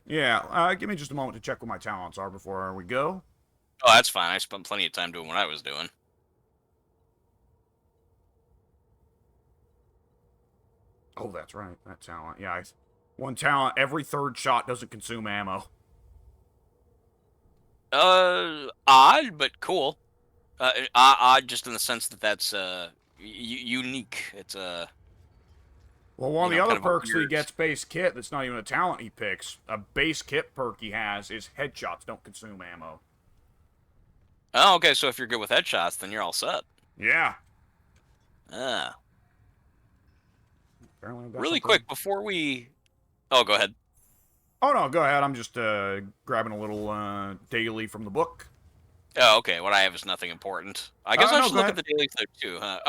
Yeah, give me just a moment to check what my talents are before we go. Oh, that's fine. I spent plenty of time doing what I was doing. Oh, that's right, that talent. Yeah, one talent, every third shot doesn't consume ammo. Odd, but cool. Odd just in the sense that that's, unique. It's, Well, one of You the know, other kind of a perks that he weird- gets base kit that's not even a talent he picks, a base kit perk he has is headshots don't consume ammo. Oh, okay, so if you're good with headshots, then you're all set. Yeah. Ah. Apparently I've got Really something. quick before we. Oh, go ahead. Oh, no, go ahead. I'm just grabbing a little daily from the book. Oh, okay. What I have is nothing important. I guess I No, should go look ahead. at the daily though too, huh?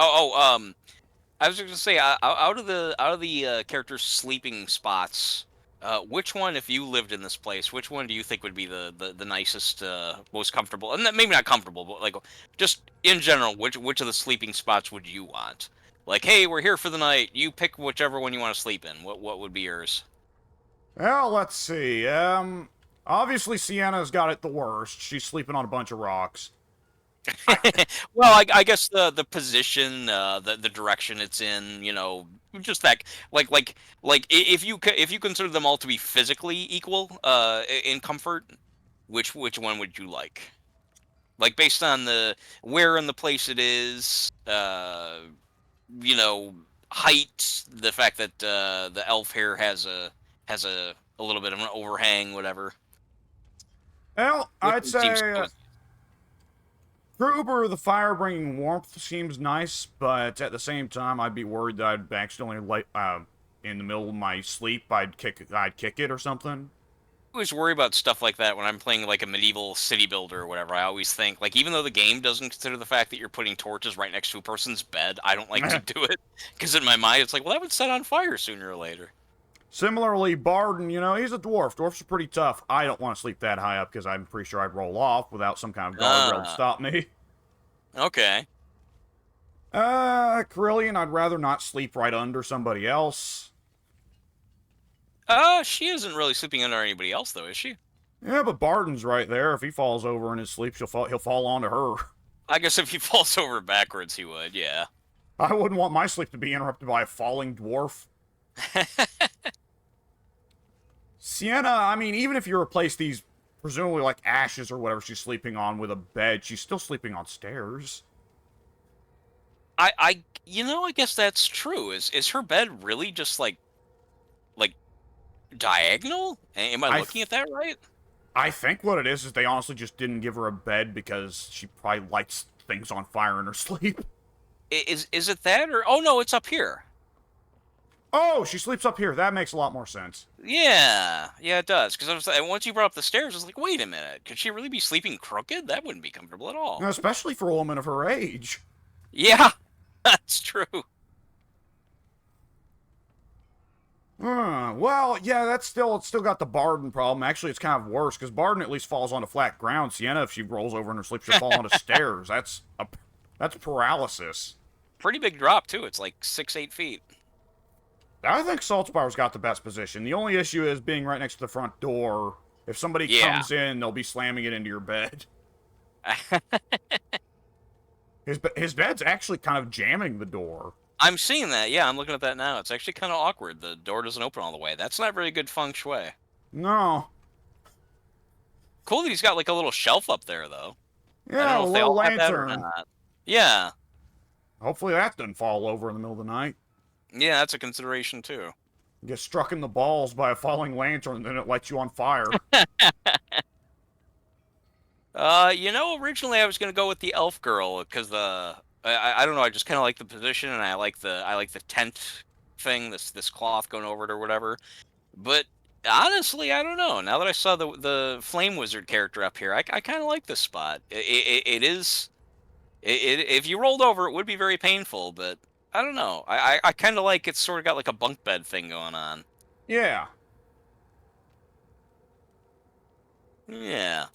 I was just gonna say, out of the characters' sleeping spots, which one, if you lived in this place, which one do you think would be the nicest, most comfortable? And maybe not comfortable, but like just in general, which of the sleeping spots would you want? Like, hey, we're here for the night. You pick whichever one you want to sleep in. What would be yours? Well, let's see. Obviously Sienna's got it the worst. She's sleeping on a bunch of rocks. Well, I guess the position, the direction it's in, just that, if if you consider them all to be physically equal, in comfort, which one would you like? Like based on the where in the place it is, you know, height, the fact that the elf here has a little bit of an overhang, whatever. Well, Which I'd one seems say cozy? Gruber, the fire-bringing warmth seems nice, but at the same time, I'd be worried that I'd accidentally light, in the middle of my sleep, I'd kick it or something. I always worry about stuff like that when I'm playing like a medieval city builder or whatever. I always think, like, even though the game doesn't consider the fact that you're putting torches right next to a person's bed, I don't like to do it. Because in my mind, it's like, well, that would set on fire sooner or later. Similarly, Barden, he's a dwarf. Dwarfs are pretty tough. I don't want to sleep that high up because I'm pretty sure I'd roll off without some kind of guardrail to Ah, stop me. okay. Carillion, I'd rather not sleep right under somebody else. She isn't really sleeping under anybody else, though, is she? Yeah, but Barden's right there. If he falls over in his sleep, he'll fall onto her. I guess if he falls over backwards, he would, yeah. I wouldn't want my sleep to be interrupted by a falling dwarf. Sienna, I mean, even if you replace these, presumably like ashes or whatever she's sleeping on with a bed, she's still sleeping on stairs. I guess that's true. Is her bed really just like diagonal? Am I looking at that right? I think what it is they honestly just didn't give her a bed because she probably lights things on fire in her sleep. Is it that, or oh no, it's up here. Oh, she sleeps up here. That makes a lot more sense. Yeah, it does. Because once you brought up the stairs, I was like, wait a minute, could she really be sleeping crooked? That wouldn't be comfortable at all. Especially for a woman of her age. Yeah, that's true. Well, yeah, it's still got the Barden problem. Actually, it's kind of worse because Barden at least falls onto flat ground. Sienna, if she rolls over in her sleep, she'll fall onto stairs. That's paralysis. Pretty big drop too. It's like 6-8 feet. I think Saltspire's got the best position. The only issue is being right next to the front door. If somebody comes in, they'll be slamming it into your bed. His bed's actually kind of jamming the door. I'm seeing that. Yeah, I'm looking at that now. It's actually kind of awkward. The door doesn't open all the way. That's not very good feng shui. No. Cool that he's got like a little shelf up there, though. I Yeah, don't a know if they little all have that or lantern. not. Yeah. Hopefully that doesn't fall over in the middle of the night. Yeah, that's a consideration too. You get struck in the balls by a falling lantern, and then it lights you on fire. Originally I was gonna go with the elf girl because I don't know, I just kind of like the position and I like the tent thing, this cloth going over it or whatever. But honestly, I don't know. Now that I saw the flame wizard character up here, I kind of like this spot. If you rolled over, it would be very painful, but I don't know. I kind of like it's sort of got like a bunk bed thing going on. Yeah. Yeah.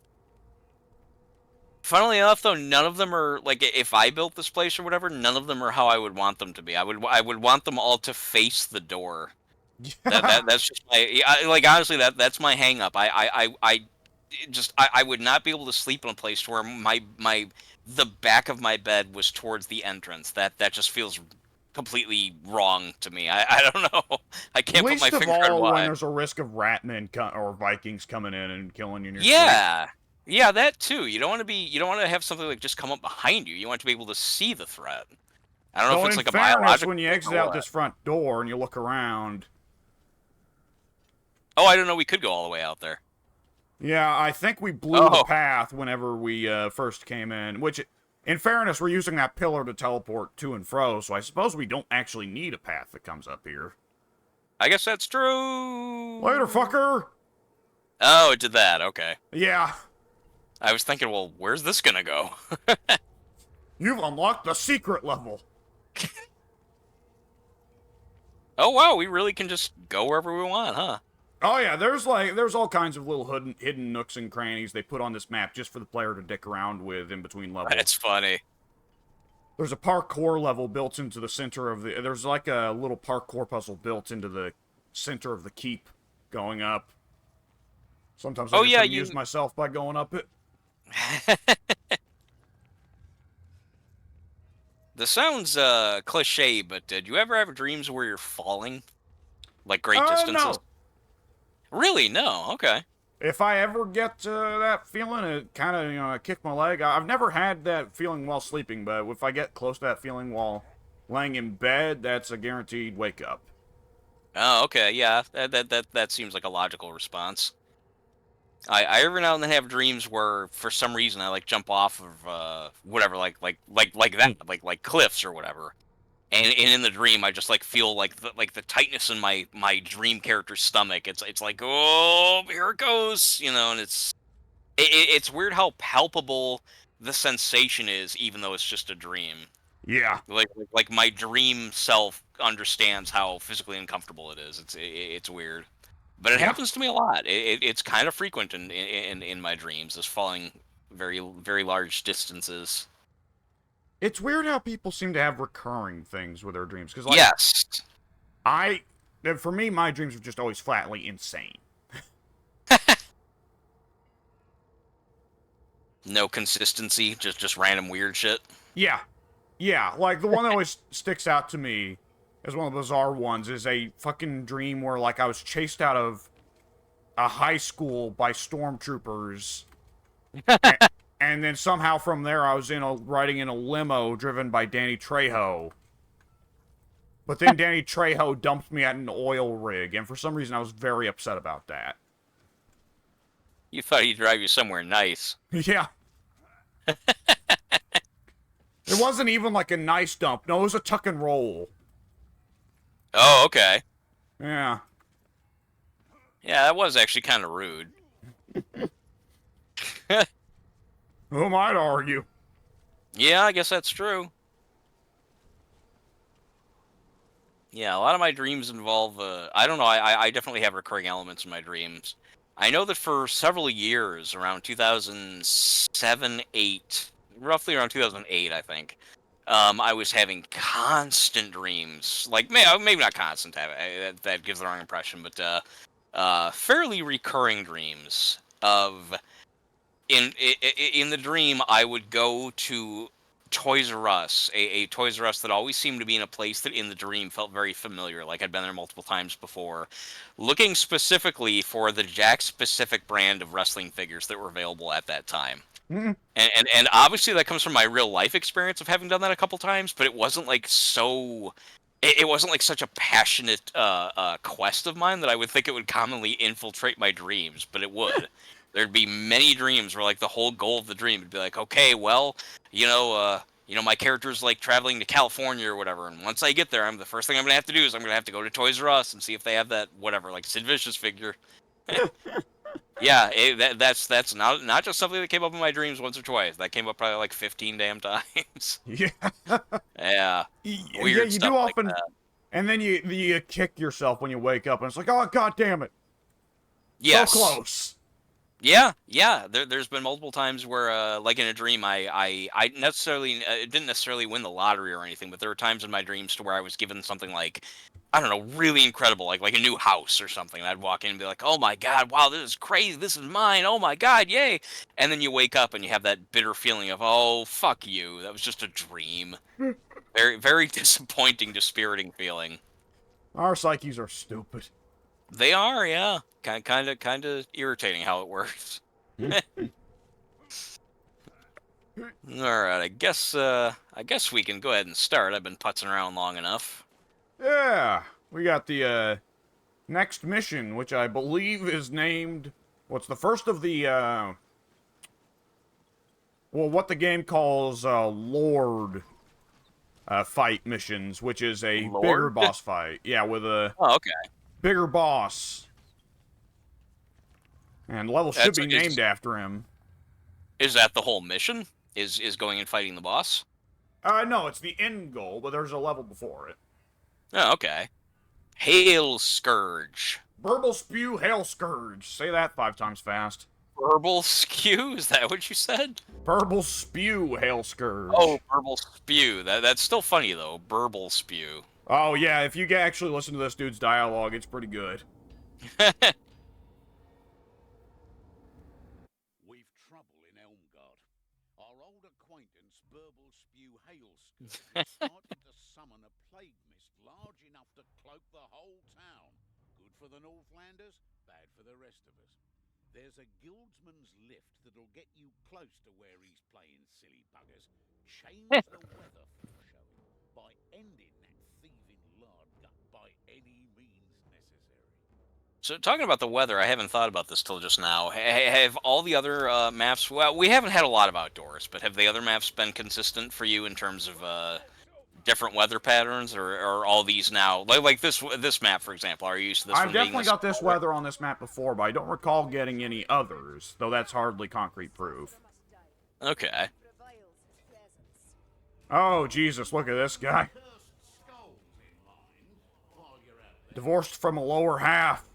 Funnily enough, though, none of them are like if I built this place or whatever. None of them are how I would want them to be. I would want them all to face the door. That's just like honestly that's my hang up. I would not be able to sleep in a place where the back of my bed was towards the entrance. That just feels completely wrong to me. I don't know. I can't put my finger on Least of all, why. when there's a risk of ratmen or Vikings coming in and killing you in your sleep. Yeah, that too. You don't want to have something like just come up behind you. You want to be able to see the threat. I don't know if it's like a biological. When you exit out this front door and you look around. Oh, I don't know. We could go all the way out there. Yeah, I think we blew the path whenever we first came in. Which, in fairness, we're using that pillar to teleport to and fro, so I suppose we don't actually need a path that comes up here. I guess that's true. Later, fucker! Oh, it did that. Okay. Yeah. I was thinking, well, where's this gonna go? You've unlocked the secret level. Oh, wow, we really can just go wherever we want, huh? Oh yeah, there's all kinds of little hidden nooks and crannies they put on this map just for the player to dick around with in between levels. That's funny. There's a parkour level built into the center of the... There's like a little parkour puzzle built into the center of the keep going up. Sometimes I just amuse myself by going up it. This sounds cliche, but did you ever have dreams where you're falling? Like great distances? No. Really? No. Okay. If I ever get that feeling, it kind of, I kick my leg. I've never had that feeling while sleeping, but if I get close to that feeling while laying in bed, that's a guaranteed wake up. Oh, okay. Yeah, that seems like a logical response. I every now and then have dreams where, for some reason, I like jump off of whatever, like that, like cliffs or whatever. And in the dream, I just like feel like the tightness in my dream character's stomach. It's like, oh, here it goes, and it's weird how palpable the sensation is, even though it's just a dream. Yeah. Like my dream self understands how physically uncomfortable it is. It's weird, but it happens to me a lot. It's kind of frequent in my dreams, is falling very very large distances. It's weird how people seem to have recurring things with their dreams. Cause, Yes. For me, my dreams are just always flatly insane. No consistency, just random weird shit. Yeah. Yeah, like, the one that always sticks out to me as one of the bizarre ones is a fucking dream where, like, I was chased out of a high school by stormtroopers. And then somehow from there I was riding in a limo driven by Danny Trejo. But then Danny Trejo dumped me at an oil rig, and for some reason I was very upset about that. You thought he'd drive you somewhere nice. Yeah. It wasn't even like a nice dump. No, it was a tuck and roll. Oh, okay. Yeah. Yeah, that was actually kind of rude. Who am I to argue? Yeah, I guess that's true. Yeah, a lot of my dreams involve, I don't know, I definitely have recurring elements in my dreams. I know that for several years, around 2007, 8, roughly around 2008, I think, I was having constant dreams. Like, maybe not constant, that gives the wrong impression, but fairly recurring dreams of... In the dream, I would go to Toys R Us, a Toys R Us that always seemed to be in a place that in the dream felt very familiar, like I'd been there multiple times before, looking specifically for the Jakks-specific brand of wrestling figures that were available at that time. Mm-hmm. And obviously that comes from my real life experience of having done that a couple times, but it wasn't like so... It wasn't like such a passionate quest of mine that I would think it would commonly infiltrate my dreams, but it would. There'd be many dreams where, like, the whole goal of the dream would be like, okay, well, my character's like traveling to California or whatever, and once I get there, the first thing I'm gonna have to do is I'm gonna have to go to Toys R Us and see if they have that whatever, like Sid Vicious figure. Yeah, that's not just something that came up in my dreams once or twice. That came up probably like 15 damn times. Yeah. Yeah. Weird yeah, you stuff do often, like that. and then you kick yourself when you wake up, and it's like, oh, god damn it. Yes. So close. Yeah. There's been multiple times where, like in a dream, I necessarily didn't necessarily win the lottery or anything, but there were times in my dreams to where I was given something like, I don't know, really incredible, like a new house or something. And I'd walk in and be like, oh my god, wow, this is crazy, this is mine, oh my god, yay! And then you wake up and you have that bitter feeling of, oh, fuck you, that was just a dream. Very, very disappointing, dispiriting feeling. Our psyches are stupid. They are, yeah. Kind of irritating how it works. All right, I guess we can go ahead and start. I've been putzing around long enough. Yeah, we got the next mission, which I believe is named. What's the first of the what the game calls Lord fight missions, which is a Lord? bigger boss fight. Yeah, with a. Oh, okay. bigger boss. And the level should be named after him. Is that the whole mission? Is going and fighting the boss? No, it's the end goal, but there's a level before it. Oh, okay. Halescourge. Burblespue, Halescourge. Say that 5 times fast. Burblespue? Is that what you said? Burblespue, Halescourge. Oh, Burblespue. That's still funny, though. Burblespue. Oh, yeah, if you actually listen to this dude's dialogue, it's pretty good. We've trouble in Elmgard. Our old acquaintance, Burblespue Halescourge, started to summon a plague mist large enough to cloak the whole town. Good for the Northlanders, bad for the rest of us. There's a guildsman's lift that'll get you close to where he's playing, silly buggers. Change the weather foreshowing by ending that thieving lard gut by any means necessary. So, talking about the weather, I haven't thought about this till just now. Have all the other maps... Well, we haven't had a lot of outdoors, but have the other maps been consistent for you in terms of different weather patterns, or are all these now... Like this map, for example, are you used to this I've one being definitely this got this color? weather on this map before, but I don't recall getting any others, though that's hardly concrete proof. Okay. Prevails his presence. Oh, Jesus, look at this guy. Divorced from a lower half.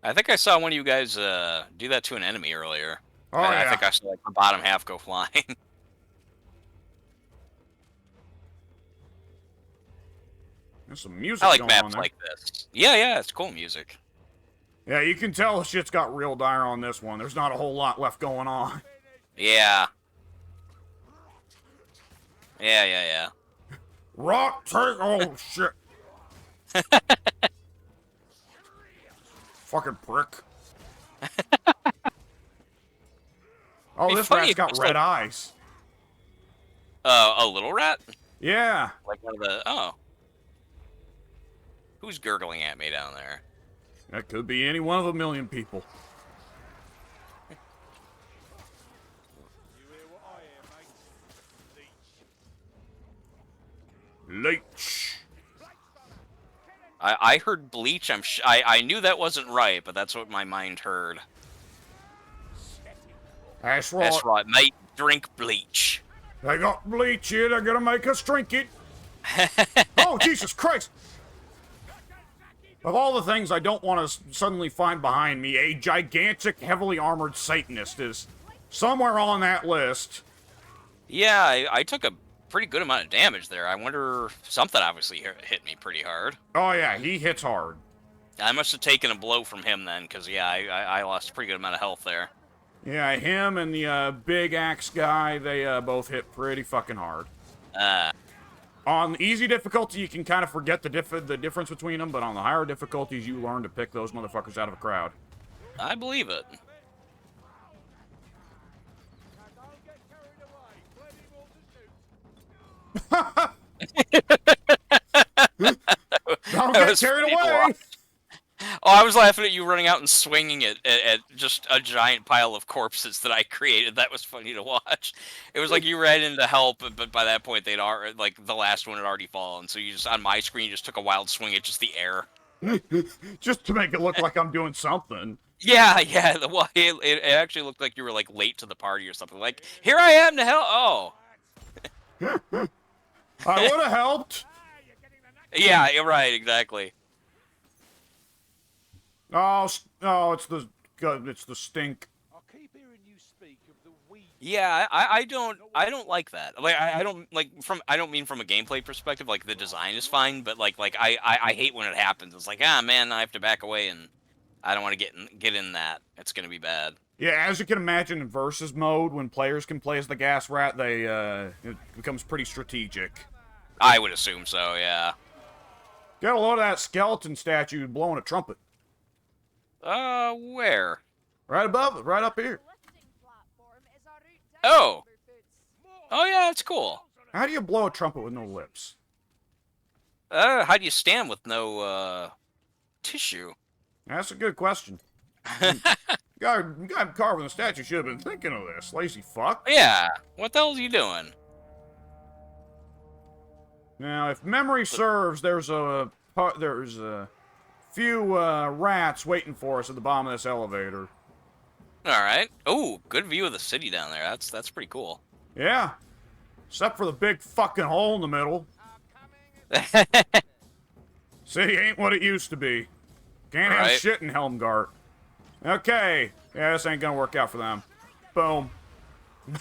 I think I saw one of you guys do that to an enemy earlier. Oh, And yeah. I think I saw like the bottom half go flying. There's some music I like going on maps there. like this. Yeah, it's cool music. Yeah, you can tell the shit's got real dire on this one. There's not a whole lot left going on. Yeah. Yeah. Rock take. Oh, shit. Fucking prick. Oh, Be this funny rat's if got it's red like- eyes. A little rat? Yeah. Like one of the... Oh. Who's gurgling at me down there? That could be any one of a million people. You hear what I hear, mate? Leech. Leech. I heard bleach. I knew that wasn't right, but that's what my mind heard. That's right. That's right, mate. Drink bleach. They got bleach here. They're gonna make us drink it. Oh, Jesus Christ. Of all the things I don't want to suddenly find behind me, a gigantic, heavily armored Satanist is somewhere on that list. Yeah, I took a pretty good amount of damage there. I wonder... Something obviously hit me pretty hard. Oh, yeah, he hits hard. I must have taken a blow from him then, because, yeah, I lost a pretty good amount of health there. Yeah, him and the big axe guy, they both hit pretty fucking hard. On easy difficulty, you can kind of forget the difference between them, but on the higher difficulties, you learn to pick those motherfuckers out of a crowd. I believe it. Now don't get carried away. Plenty more to shoot. Don't That get was carried pretty away! wild. Oh, I was laughing at you running out and swinging it at just a giant pile of corpses that I created. That was funny to watch. It was like you ran in to help, but by that point they'd already, like, the last one had already fallen. So you just, on my screen, you just took a wild swing at just the air. Just to make it look like I'm doing something. Yeah. Well, it actually looked like you were like late to the party or something. Like, here I am to help. Oh, I would have helped. yeah, you're right, exactly. Oh, it's the stink. I keep hearing you speak of the weed. Yeah, I don't like that. Like I don't like I don't mean from a gameplay perspective. Like the design is fine, but like I hate when it happens. It's like, ah man, I have to back away, and I don't want to get in that. It's gonna be bad. Yeah, as you can imagine, in versus mode, when players can play as the gas rat, it becomes pretty strategic. I would assume so. Yeah. Get a load of that skeleton statue blowing a trumpet. Where? Right above it, right up here. Lifting platform is a route down Oh. Timberfoots. Oh yeah, it's cool. How do you blow a trumpet with no lips? How do you stand with no tissue? That's a good question. guy carving the statue should have been thinking of this. Lazy fuck. Yeah. What the hell is you doing? Now, if memory serves, there's a few rats waiting for us at the bottom of this elevator. All right. Oh, good view of the city down there. That's pretty cool. Yeah. Except for the big fucking hole in the middle. City ain't what it used to be. Can't have Right. shit in Helmgart. Okay. Yeah, this ain't gonna work out for them. Boom.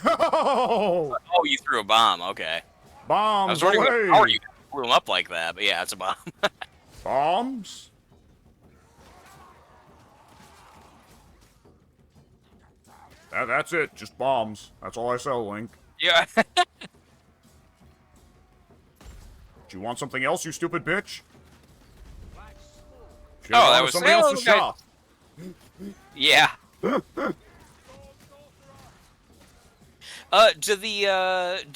No! Oh, you threw a bomb. Okay. I Bombs was wondering away! what power you blew them up like that, but yeah, it's a bomb. Bombs? That's it. Just bombs. That's all I sell, Link. Yeah. Do you want something else, you stupid bitch? Should've Oh, gone that to was- somebody oh, else's okay. shop. Yeah. Do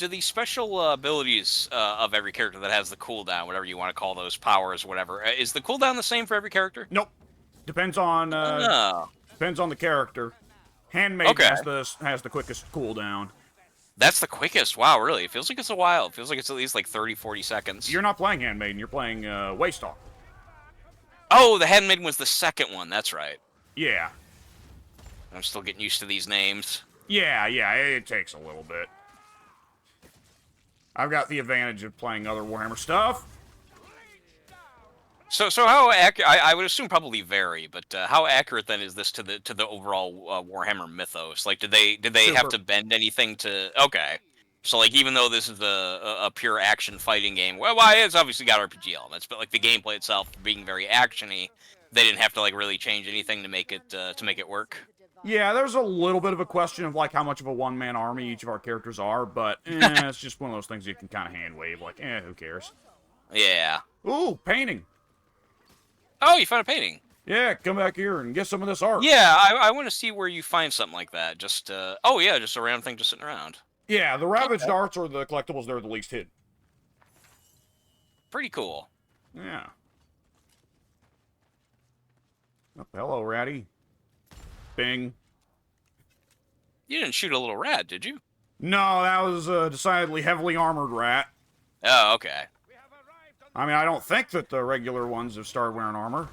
the special abilities of every character that has the cooldown, whatever you want to call those powers, whatever, is the cooldown the same for every character? Nope. Depends on Oh, depends on the character. Handmaid Okay. has the quickest cooldown. that's the quickest. Wow, really? It feels like it's a while. It feels like it's at least like 30, 40 seconds. You're not playing Handmaiden, you're playing Waystalk. Oh, the Handmaiden was the second one. That's right. Yeah. I'm still getting used to these names. Yeah, it takes a little bit. I've got the advantage of playing other Warhammer stuff. So how accurate? I would assume probably vary, but how accurate then is this to the overall Warhammer mythos? Like, did they have Super. to bend anything to? Okay, so like even though this is a pure action fighting game, well, it's obviously got RPG elements, but like the gameplay itself being very actiony, they didn't have to like really change anything to make it work. Yeah, there's a little bit of a question of like how much of a one-man army each of our characters are, but it's just one of those things you can kind of hand wave. Like, who cares? Yeah. Ooh, painting. Oh, you found a painting. Yeah, come back here and get some of this art. Yeah, I want to see where you find something like that. Just oh yeah, just a random thing just sitting around. Yeah, the ravaged arts or the collectibles, they're the least hidden. Pretty cool. Yeah. Oh, hello, Ratty. Bing. You didn't shoot a little rat, did you? No, that was a decidedly heavily armored rat. Oh, okay. I mean, I don't think that the regular ones have started wearing armor.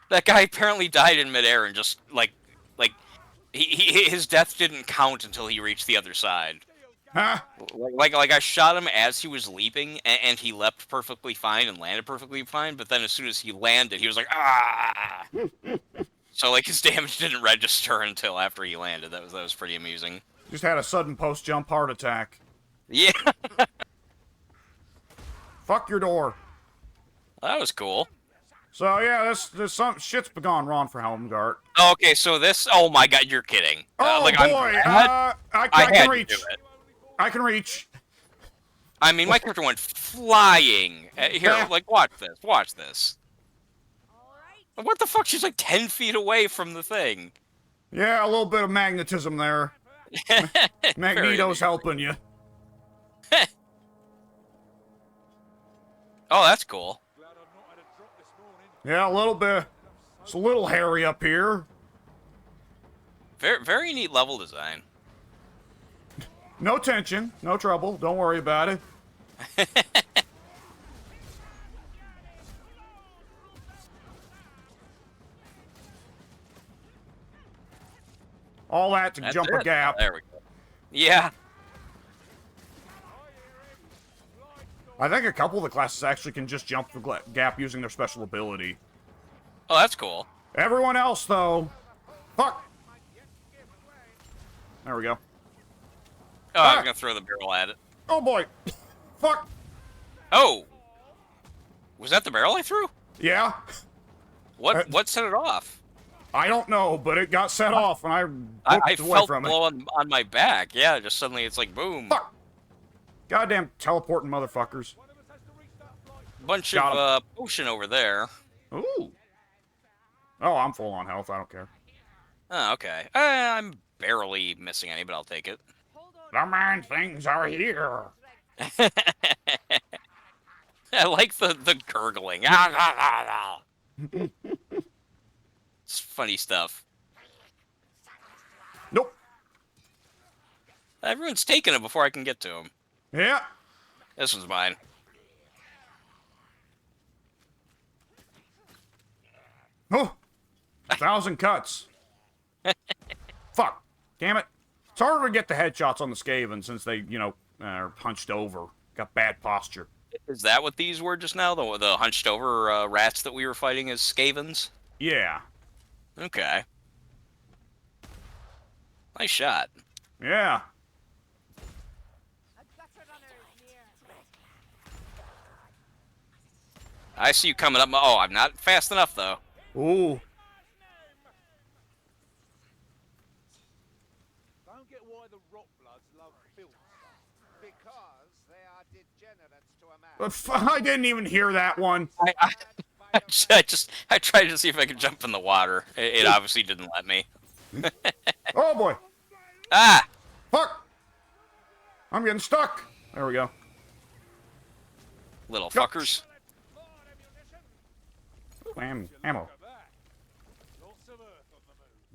That guy apparently died in midair and just like his death didn't count until he reached the other side. Huh? Like I shot him as he was leaping, and he leapt perfectly fine and landed perfectly fine. But then as soon as he landed, he was like ah. So like his damage didn't register until after he landed. That was pretty amusing. Just had a sudden post-jump heart attack. Yeah, Fuck your door. that was cool. So yeah, this some shit's gone wrong for Helmgart. Okay, so this. Oh my God, you're kidding. Oh like, boy, I I had can to reach. do it. I can reach. I mean, my character went flying. Here, like, watch this. Watch this. Alright, What the fuck? She's like 10 feet away from the thing. Yeah, a little bit of magnetism there. Magneto's helping you. Oh, that's cool. Yeah, a little bit. It's a little hairy up here. Very, very neat level design. No tension, no trouble. Don't worry about it. All that to That's jump a it. gap. There we go. Yeah. I think a couple of the classes actually can just jump the gap using their special ability. Oh, that's cool. Everyone else, though. Fuck. There we go. Oh, I Ah. was gonna throw the barrel at it. Oh boy. Fuck. Oh. Was that the barrel I threw? Yeah. What set it off? I don't know, but it got set off and I I booked away felt from blow it. on my back. Yeah, just suddenly it's like boom. Fuck. Goddamn teleporting motherfuckers. Bunch Got of potion over there. Ooh. Oh, I'm full on health. I don't care. Oh, okay. I'm barely missing any, but I'll take it. hold on. The main things are here. I like the gurgling. It's funny stuff. Nope. Everyone's taking it before I can get to him. Yeah. This one's mine. Oh, 1,000 cuts. Fuck. Damn it. It's harder to get the headshots on the Skaven since they, you know, are hunched over. Got bad posture. Is that what these were just now? The hunched over rats that we were fighting as Skavens? Yeah. Okay. Nice shot. Yeah. A gutter runner is near. I see you coming up. Oh, I'm not fast enough, though. Ooh. Don't get why the Rotbloods love filth. Because they are degenerates to a man. I didn't even hear that one. I tried to see if I could jump in the water. It obviously didn't let me. Oh boy. Ah! Fuck. I'm getting stuck. There we go. Little fuckers. Ammo.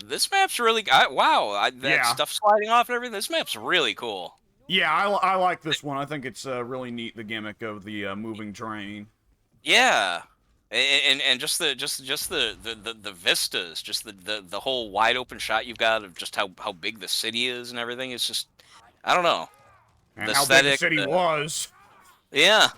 This map's really... wow, that Yeah. stuff sliding off and everything. This map's really cool. Yeah, I like this one. I think it's really neat, the gimmick of the moving terrain. Yeah. And just the vistas, just the whole wide open shot you've got of just how big the city is and everything. It's just, I don't know. And The how big the aesthetic, city was. Yeah.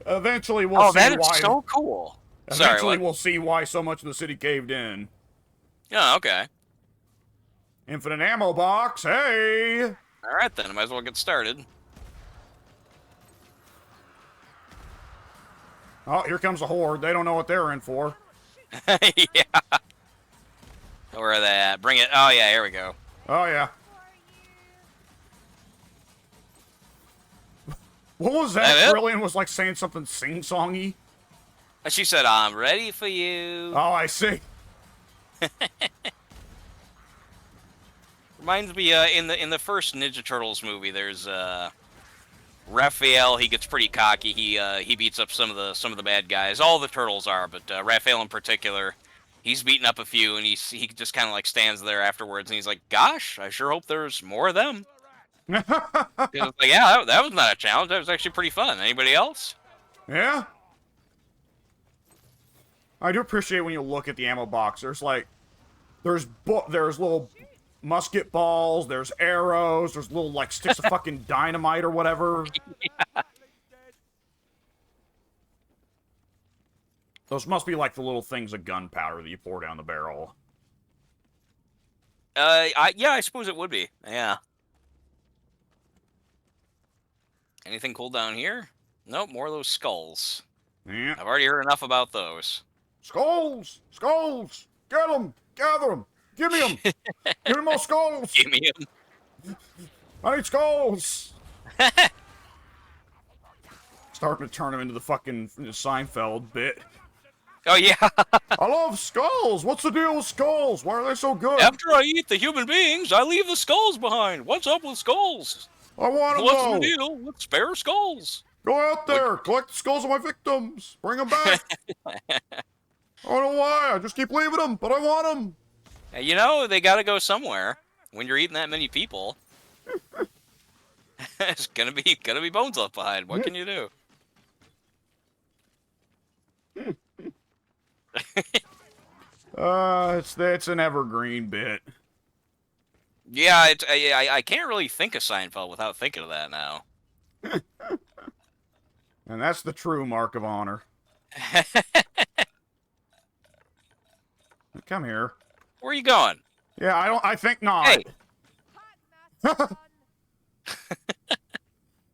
Eventually we'll Oh, see that is why. so cool. Eventually Sorry, what? we'll see why so much of the city caved in. Oh, okay. Infinite ammo box. Hey. All right then, I might as well get started. Oh, here comes the horde. They don't know what they're in for. Yeah. Where are they at? Bring it. Oh yeah, here we go. Oh yeah. What was that? That it? Brilliant was like saying something sing-songy. And she said, "I'm ready for you." Oh, I see. Reminds me, in the first Ninja Turtles movie, there's Raphael. He gets pretty cocky. He beats up some of the bad guys. All the turtles are, but Raphael in particular, he's beaten up a few, and he just kind of like stands there afterwards, and he's like, "Gosh, I sure hope there's more of them." It's like, yeah, that was not a challenge. That was actually pretty fun. Anybody else? Yeah. I do appreciate when you look at the ammo box. There's like, there's little musket balls. There's arrows. There's little like sticks of fucking dynamite or whatever. Yeah. Those must be like the little things of gunpowder that you pour down the barrel. Yeah, I suppose it would be. Yeah. Anything cool down here? Nope, more of those skulls. Yeah. I've already heard enough about those. Skulls! Skulls! Get them! Gather them! Give me them! Give me more skulls! Give me 'em. I need skulls! Starting to turn him into the fucking Seinfeld bit. Oh yeah. I love skulls! What's the deal with skulls? Why are they so good? After I eat the human beings, I leave the skulls behind. What's up with skulls? I want them What's all! the deal with spare skulls? Go out there! Collect the skulls of my victims! Bring them back! I don't know why, I just keep leaving them, but I want them! You know, they gotta go somewhere. When you're eating that many people. It's gonna be bones left behind. What can you do? It's an evergreen bit. Yeah, I can't really think of Seinfeld without thinking of that now. And that's the true mark of honor. Come here. Where are you going? Yeah, I think not. Hey. Hot master son.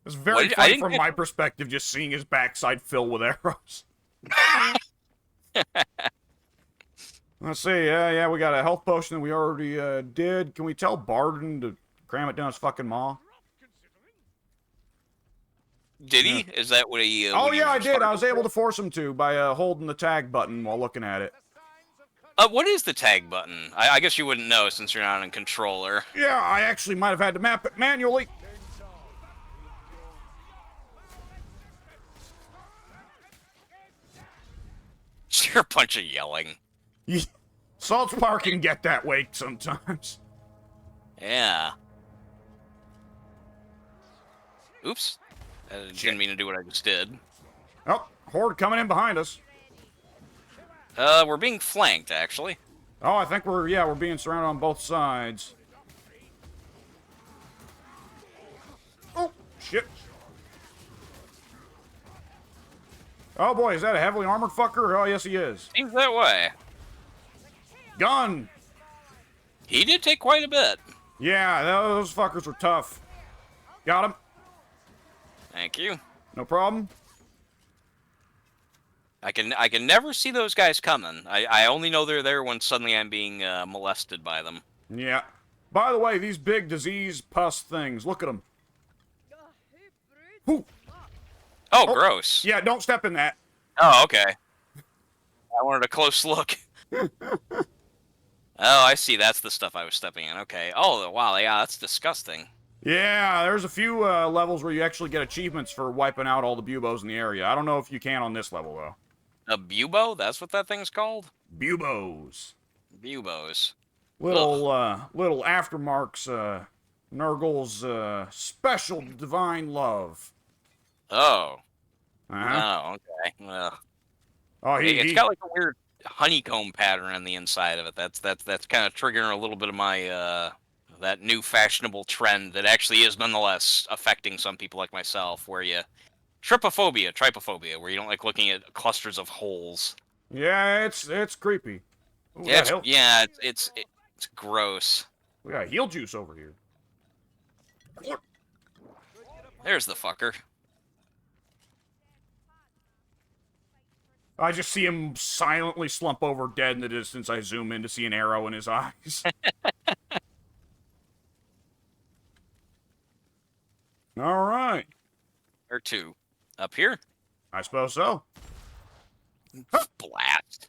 It's very What did- I funny didn't from get- my perspective, just seeing his backside fill with arrows. Let's see. Yeah, we got a health potion that we already did. Can we tell Barden to cram it down his fucking maw? Did he? Is that what he? Oh what he yeah, I was did. I was targeted able to force him to by holding the tag button while looking at it. for? What is the tag button? I guess you wouldn't know since you're not on controller. Yeah, I actually might have had to map it manually. You're a bunch of yelling. Salt Park can get that way sometimes. Yeah. Oops. I didn't mean to do what I just did. Oh, horde coming in behind us. We're being flanked, actually. Oh, I think we're being surrounded on both sides. Oh, shit. Oh boy, is that a heavily armored fucker? Oh, yes he is. Seems that way. Gun! He did take quite a bit. Yeah, those fuckers were tough. Got him. Thank you. No problem. I can never see those guys coming. I only know they're there when suddenly I'm being molested by them. Yeah. By the way, these big disease pus things, look at them. Whoo! Oh, gross. Yeah, don't step in that. Oh, okay. I wanted a close look. Oh, I see. That's the stuff I was stepping in. Okay. Oh, wow. Yeah, that's disgusting. Yeah, there's a few levels where you actually get achievements for wiping out all the buboes in the area. I don't know if you can on this level, though. A bubo? That's what that thing's called? Buboes. Bubos. Little aftermarks, Nurgle's special divine love. Oh. Uh-huh. Oh, okay. Well, Oh, it's got like a weird honeycomb pattern on the inside of it. That's kind of triggering a little bit of my that new fashionable trend that actually is nonetheless affecting some people like myself, where you trypophobia, where you don't like looking at clusters of holes. Yeah, it's creepy. Ooh, It's gross. We got heal juice over here. There's the fucker. I just see him silently slump over dead in the distance. I zoom in to see an arrow in his eyes. All right. Or two. Up here? I suppose so. Blast.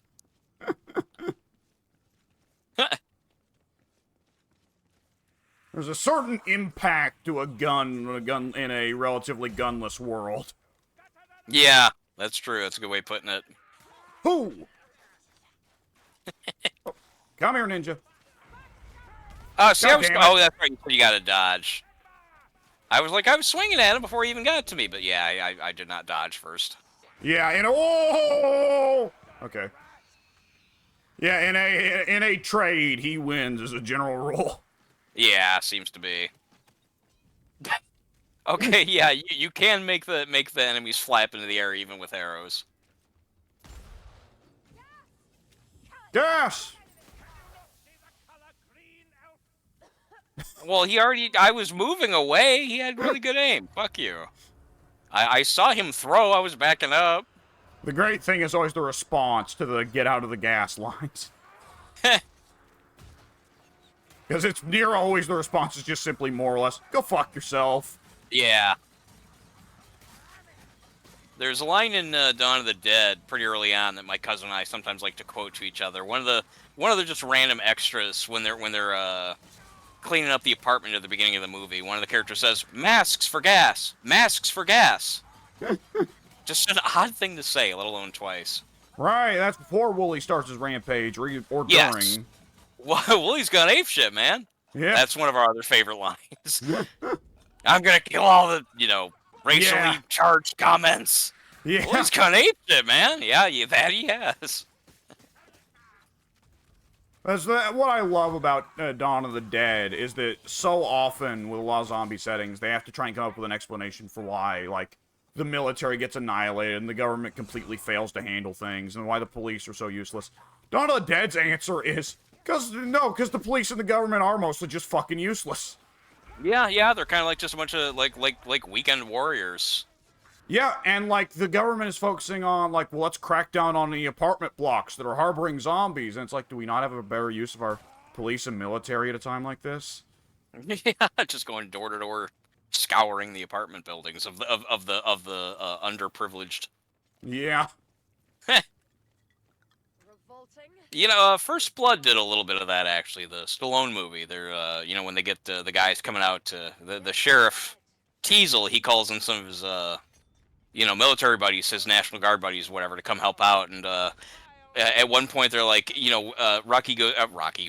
There's a certain impact to a gun in a relatively gunless world. Yeah, that's true. That's a good way of putting it. Who? Oh, come here, ninja. See, God damn it. oh, that's right. You gotta dodge. I was swinging at him before he even got to me, but yeah, I did not dodge first. Yeah, oh! Okay. Yeah, in a trade, he wins as a general rule. Yeah, seems to be. Okay, yeah, you can make the enemies fly up into the air even with arrows. Gas! Well, I was moving away. He had really good aim. Fuck you. I saw him throw. I was backing up. The great thing is always the response to the get out of the gas lines. Because it's near always the response is just simply more or less, go fuck yourself. Yeah. There's a line in Dawn of the Dead pretty early on that my cousin and I sometimes like to quote to each other. One of the just random extras when they're cleaning up the apartment at the beginning of the movie. One of the characters says, "Masks for gas. Masks for gas." Just an odd thing to say, let alone twice. Right, that's before Wooly starts his rampage, or Yes. during. Wooly's gone apeshit, man. Yeah. That's one of our other favorite lines. I'm gonna kill all the, racially charged comments. Yeah. Wooly's gone apeshit, man. Yeah, that he has. What I love about Dawn of the Dead is that so often with a lot of zombie settings, they have to try and come up with an explanation for why, like, the military gets annihilated and the government completely fails to handle things, and why the police are so useless. Dawn of the Dead's answer is, because the police and the government are mostly just fucking useless. Yeah, they're kind of like just a bunch of, like weekend warriors. Yeah, and, like, the government is focusing on, like, well, let's crack down on the apartment blocks that are harboring zombies. And it's like, do we not have a better use of our police and military at a time like this? Yeah, just going door to door, scouring the apartment buildings of the underprivileged. Yeah. Revolting. First Blood did a little bit of that, actually. The Stallone movie. They're, when they get the guys coming out to the sheriff, Teasel, he calls in some of his, military buddies, his National Guard buddies, whatever, to come help out. And at one point, they're like,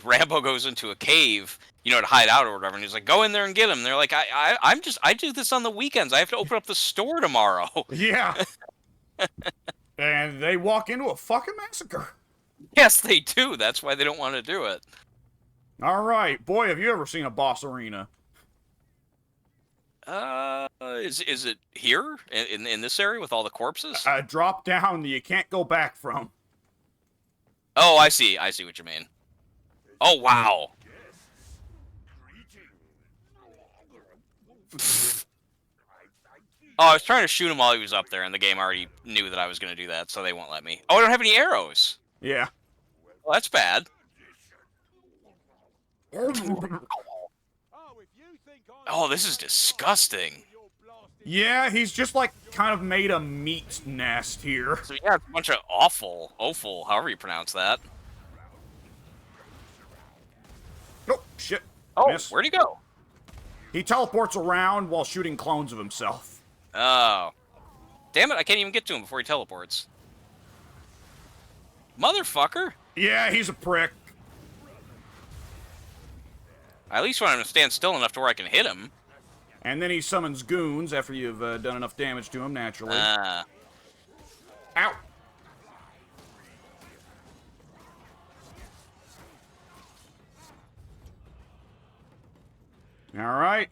Rambo goes into a cave, to hide out or whatever. And he's like, go in there and get him. And they're like, I do this on the weekends. I have to open up the store tomorrow. Yeah. And they walk into a fucking massacre. Yes, they do. That's why they don't want to do it. All right. Boy, have you ever seen a boss arena? Is it here in this area with all the corpses? A drop down that you can't go back from. Oh, I see what you mean. Oh, wow. Oh, I was trying to shoot him while he was up there, and the game already knew that I was going to do that, so they won't let me. Oh, I don't have any arrows. Yeah. Well, that's bad. Oh, this is disgusting. Yeah, he's just like kind of made a meat nest here. So yeah, it's a bunch of offal, however you pronounce that. Oh, shit. Oh, Miss. where'd he go? He teleports around while shooting clones of himself. Oh. Damn it, I can't even get to him before he teleports. Motherfucker. Yeah, he's a prick. I at least want him to stand still enough to where I can hit him. And then he summons goons after you've done enough damage to him, naturally. Ow! Alright,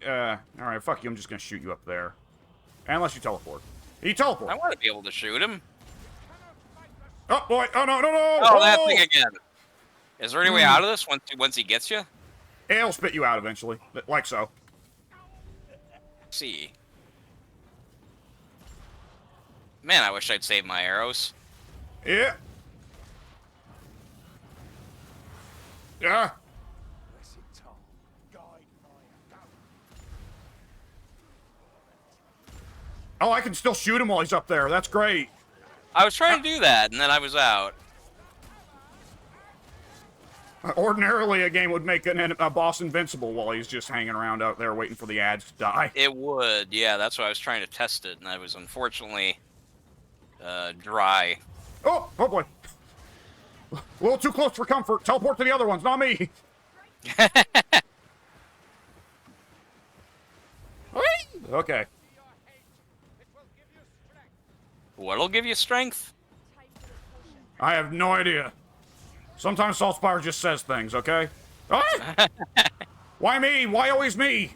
fuck you, I'm just gonna shoot you up there. Unless you teleport. He teleports. I want to be able to shoot him. Oh, boy, oh, no! Oh, that thing again. Is there any way out of this once he gets you? It'll spit you out eventually, like so. See. Man, I wish I'd saved my arrows. Yeah. Yeah. Oh, I can still shoot him while he's up there. That's great. I was trying to do that, and then I was out. Ordinarily, a game would make a boss invincible while he's just hanging around out there waiting for the ads to die. It would, yeah. That's why I was trying to test it, and I was unfortunately dry. Oh boy. A little too close for comfort. Teleport to the other ones, not me. Okay. What'll give you strength? I have no idea. Sometimes Saltspire just says things, okay? Ah! Why me? Why always me?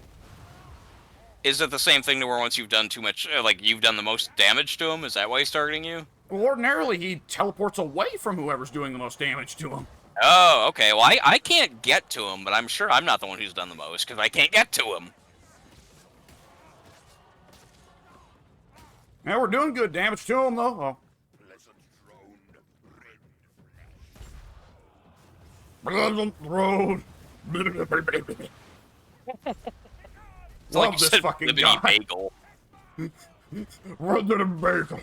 Is it the same thing to where once you've done too much, like you've done the most damage to him? Is that why he's targeting you? Well, ordinarily, he teleports away from whoever's doing the most damage to him. Oh, okay. Well, I can't get to him, but I'm sure I'm not the one who's done the most, because I can't get to him. Yeah, we're doing good damage to him, though. Oh. Road. It's like Love you this said, fucking Liberty guy. Bagel. Resident Bagel.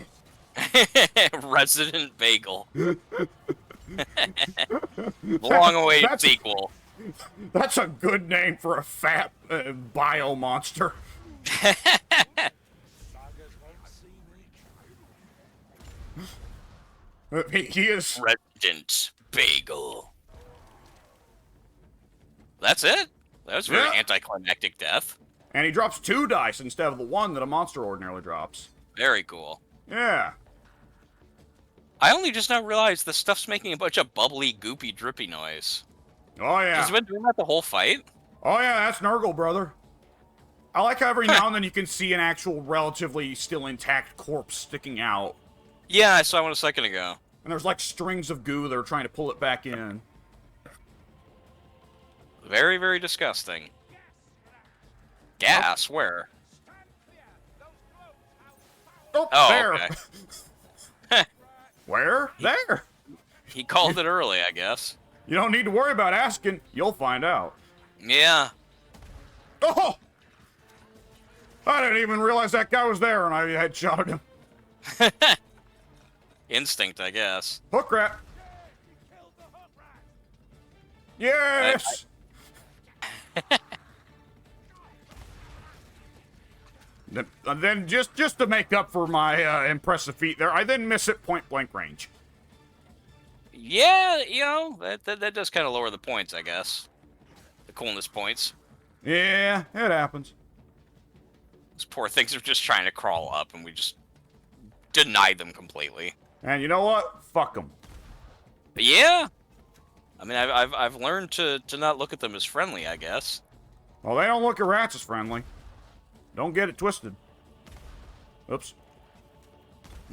Resident Bagel. Long-awaited sequel. That's a good name for a fat bio monster. He is... Resident Bagel. That's it? That was a very anticlimactic death. And he drops 2 dice instead of the 1 that a monster ordinarily drops. Very cool. Yeah. I only just now realized the stuff's making a bunch of bubbly, goopy, drippy noise. Oh, yeah. Has it been doing that the whole fight? Oh, yeah, that's Nurgle, brother. I like how every now and then you can see an actual relatively still intact corpse sticking out. Yeah, I saw one a second ago. And there's like strings of goo that are trying to pull it back in. Very, very disgusting. Gas? Where? Oh, Oh, there. okay. Where? There. He called it early, I guess. You don't need to worry about asking. You'll find out. Yeah. Oh! I didn't even realize that guy was there and I headshotted him. Instinct, I guess. Hook rat. Yes! Then just to make up for my impressive feat there, I then miss it point blank range. Yeah, you know, that does kind of lower the points, I guess. coolness points. Yeah, it happens. These poor things are just trying to crawl up, and we just denied them completely. And you know what? Fuck them. But yeah. I mean, I've learned to not look at them as friendly, I guess. Well, they don't look at rats as friendly. Don't get it twisted. Oops.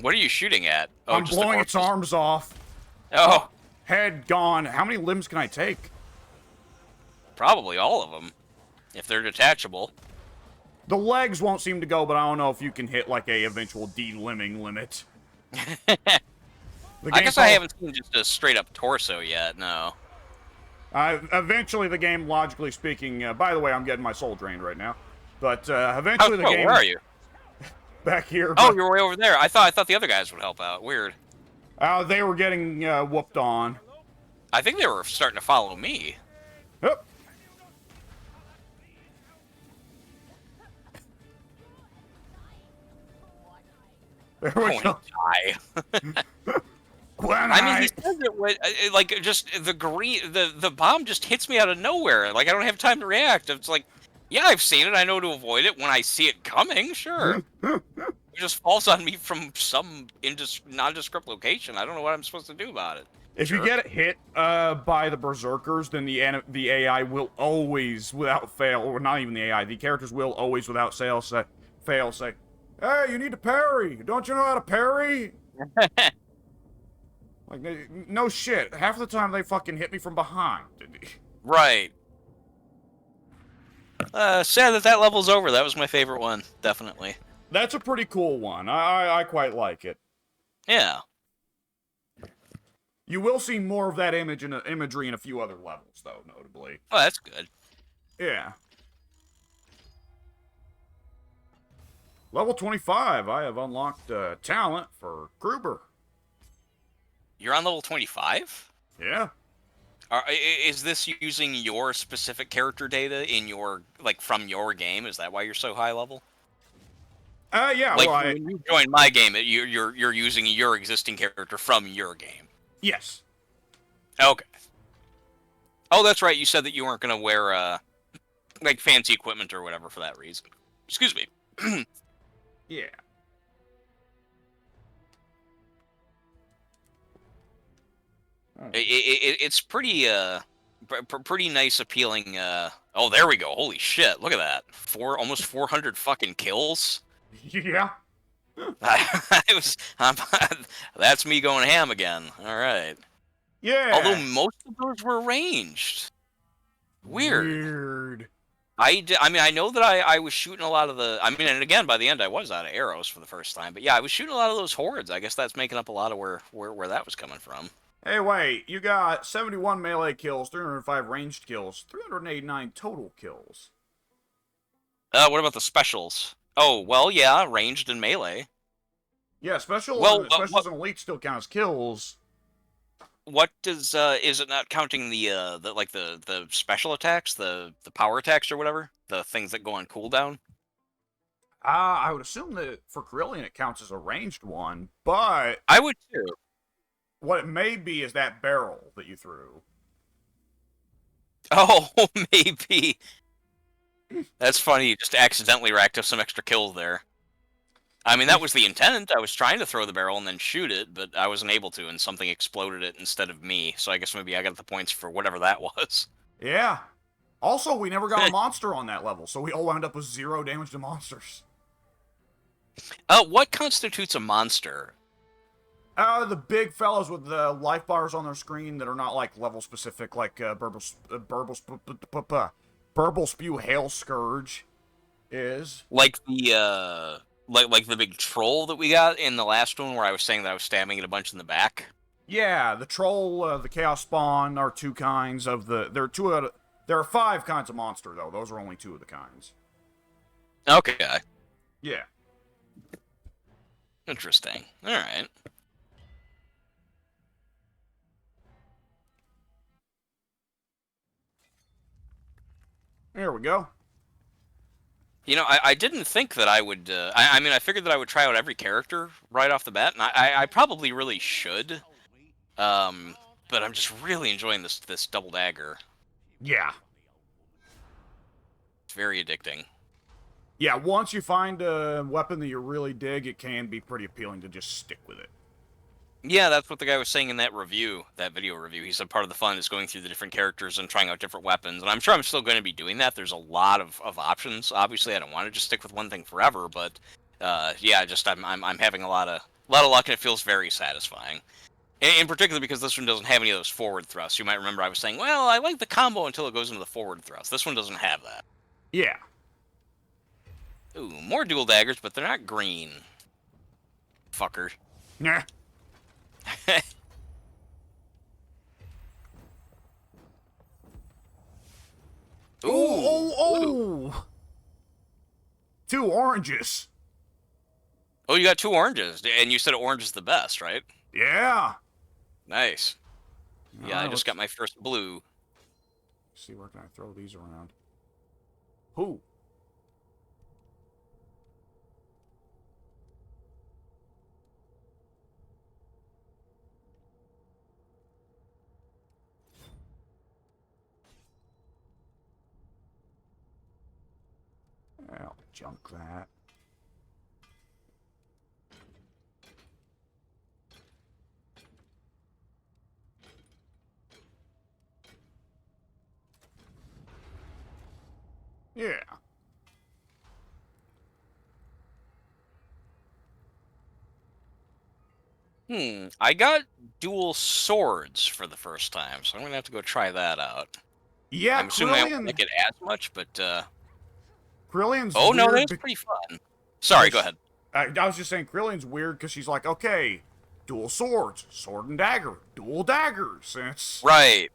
What are you shooting at? Oh, I'm just the blowing its corpses? arms off. Oh, Head gone. How many limbs can I take? probably all of them, if they're detachable. The legs won't seem to go, but I don't know if you can hit like a eventual de-limbing limit. I guess I haven't seen just a straight up torso yet. No. Eventually, the game, logically speaking. By the way, I'm getting my soul drained right now. But eventually, the game. Where are you? Back here. Oh, you're way over there. I thought the other guys would help out. Weird. They were getting whooped on. I think they were starting to follow me. Yep. There we go. Die. When I mean, he says it with, like, just the bomb just hits me out of nowhere. Like, I don't have time to react. It's like, yeah, I've seen it. I know to avoid it when I see it coming. Sure. It just falls on me from some nondescript location. I don't know what I'm supposed to do about it. If you get hit by the berserkers, then the AI will always, without fail, or not even the AI, the characters will always, without fail, say, "Hey, you need to parry. Don't you know how to parry?" Like, no shit. Half the time they fucking hit me from behind. Right. Sad that level's over. That was my favorite one, definitely. That's a pretty cool one. I quite like it. Yeah. You will see more of that imagery in a few other levels, though, notably. Oh, that's good. Yeah. Level 25, I have unlocked talent for Gruber. You're on level 25? Yeah. Is this using your specific character data in your, like, from your game? Is that why you're so high level? Yeah, like, well, when you join my game, you're using your existing character from your game. Yes. Okay. Oh, that's right. You said that you weren't going to wear, like, fancy equipment or whatever for that reason. Excuse me. Yeah. It's pretty, pretty nice, appealing, oh, there we go. Holy shit. Look at that. Almost 400 fucking kills. Yeah. That's me going ham again. All right. Yeah. Although most of those were ranged. Weird. I mean, I know that I was shooting a lot of the... I mean, and again, by the end, I was out of arrows for the first time. But yeah, I was shooting a lot of those hordes. I guess that's making up a lot of where that was coming from. Hey, wait. You got 71 melee kills, 305 ranged kills, 389 total kills. What about the specials? Oh, well, yeah, ranged and melee. Yeah, specials and elite still count as kills. What does is it not counting the special attacks, the power attacks or whatever, the things that go on cooldown? I would assume that for Carillion it counts as a ranged one, but I would too. What it may be is that barrel that you threw. Oh, maybe. That's funny. You just accidentally racked up some extra kills there. I mean, that was the intent. I was trying to throw the barrel and then shoot it, but I wasn't able to, and something exploded it instead of me. So I guess maybe I got the points for whatever that was. Yeah. Also, we never got a monster on that level, so we all wound up with 0 damage to monsters. What constitutes a monster? The big fellows with the life bars on their screen that are not, like, level specific, like Burblespue Halescourge is. Like the, like the big troll that we got in the last one where I was saying that I was stabbing it a bunch in the back? Yeah, the troll, the chaos spawn are 2 kinds of the... There are 5 kinds of monster, though. Those are only 2 of the kinds. Okay. Yeah. Interesting. Alright. There we go. You know, I didn't think that I would... I mean, I figured that I would try out every character right off the bat, and I probably really should. But I'm just really enjoying this double dagger. Yeah. very addicting. Yeah, once you find a weapon that you really dig, it can be pretty appealing to just stick with it. Yeah, that's what the guy was saying in that review, that video review. He said part of the fun is going through the different characters and trying out different weapons. And I'm sure I'm still going to be doing that. There's a lot of options. Obviously, I don't want to just stick with one thing forever, but yeah, just I'm having a lot of luck, and it feels very satisfying. In particular, because this one doesn't have any of those forward thrusts. You might remember I was saying, well, I like the combo until it goes into the forward thrust. This one doesn't have that. Yeah. Ooh, more dual daggers, but they're not green. Fucker. Nah. Ooh, Oh! 2 oranges. Oh, you got 2 oranges, and you said orange is the best, right? Yeah. Nice. Yeah, Alright, I just got my first blue. see, where can I throw these around? Who? I'll junk that. Yeah. I got dual swords for the first time, so I'm gonna have to go try that out. Yeah, I'm assuming I won't Krillian, like it as much, but Krillion's oh no, weird that's pretty fun. Sorry, go ahead. I was just saying Krillion's weird because she's like, okay, dual swords, sword and dagger, dual daggers. And it's Right.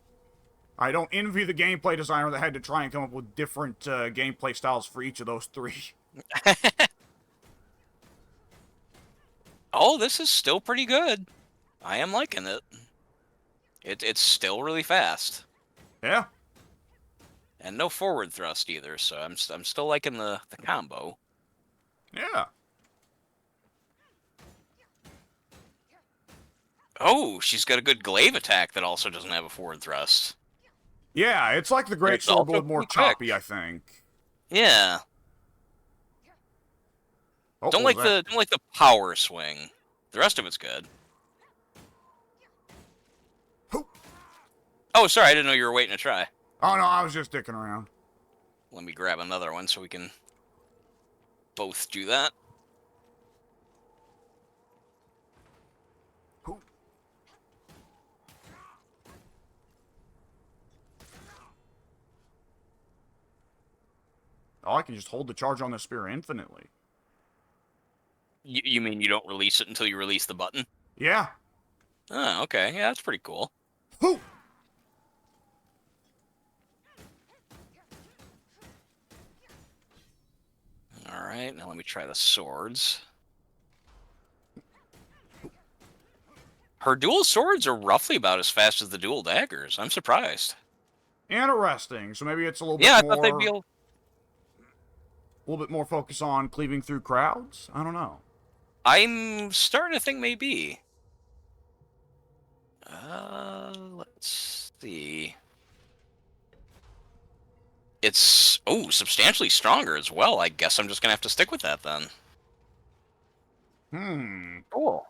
I don't envy the gameplay designer that had to try and come up with different gameplay styles for each of those 3. Oh, this is still pretty good. I am liking it. It's still really fast, Yeah. and no forward thrust either. So I'm still liking the combo. Yeah. Oh, she's got a good glaive attack that also doesn't have a forward thrust. Yeah, it's like the great It's sword, also but more pretty quick. choppy, I think. Yeah. Oh, Don't what like was the power swing. The rest of it's good. that? Oh, sorry, I didn't know you were waiting to try. Oh no, I was just dicking around. Let me grab another one so we can both do that. Oh, I can just hold the charge on the spear infinitely. You mean you don't release it until you release the button? Yeah. Oh, okay. Yeah, that's pretty cool. Whoo! All right, now let me try the swords. Her dual swords are roughly about as fast as the dual daggers. I'm surprised. Interesting. So maybe it's a little Yeah, bit I thought they'd more, be able... a little bit more focus on cleaving through crowds. I don't know. I'm starting to think maybe. Let's see. It's, oh, substantially stronger as well. I guess I'm just gonna have to stick with that then. Cool.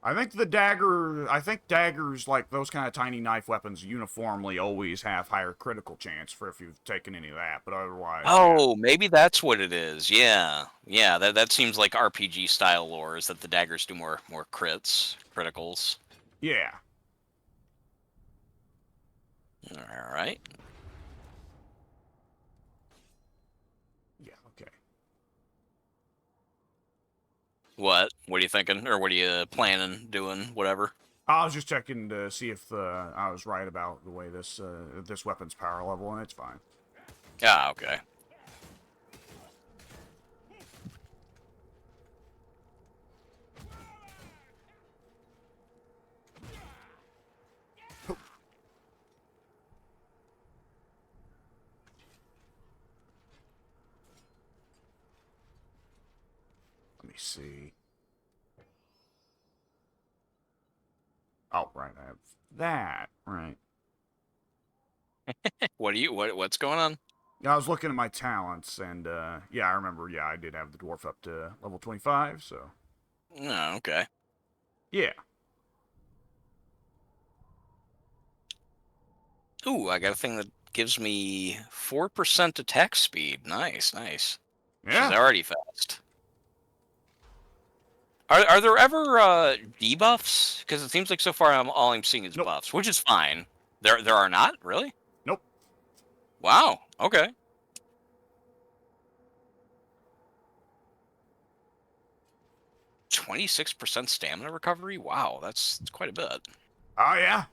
I think daggers, like those kind of tiny knife weapons, uniformly always have higher critical chance for if you've taken any of that, but otherwise... Oh, maybe that's what it is. Yeah. Yeah, that seems like RPG style lore, is that the daggers do more criticals. Yeah. All right. Yeah, okay. What? What are you thinking? Or what are you planning, doing, whatever? I was just checking to see if I was right about the way this weapon's power level, and it's fine. Ah, okay. Let me see. Oh, right, I have that. Right. What's going on? Yeah, I was looking at my talents, and yeah, I remember. Yeah, I did have the dwarf up to level 25. So Oh, okay. yeah. Ooh, I got a thing that gives me 4% attack speed. Nice, nice. She's Yeah. already fast. Are there ever debuffs? Because it seems like so far all I'm seeing is Nope. buffs, which is fine. There are not, really? Nope. Wow. Okay. %26 stamina recovery. Wow, that's quite a bit. Oh yeah.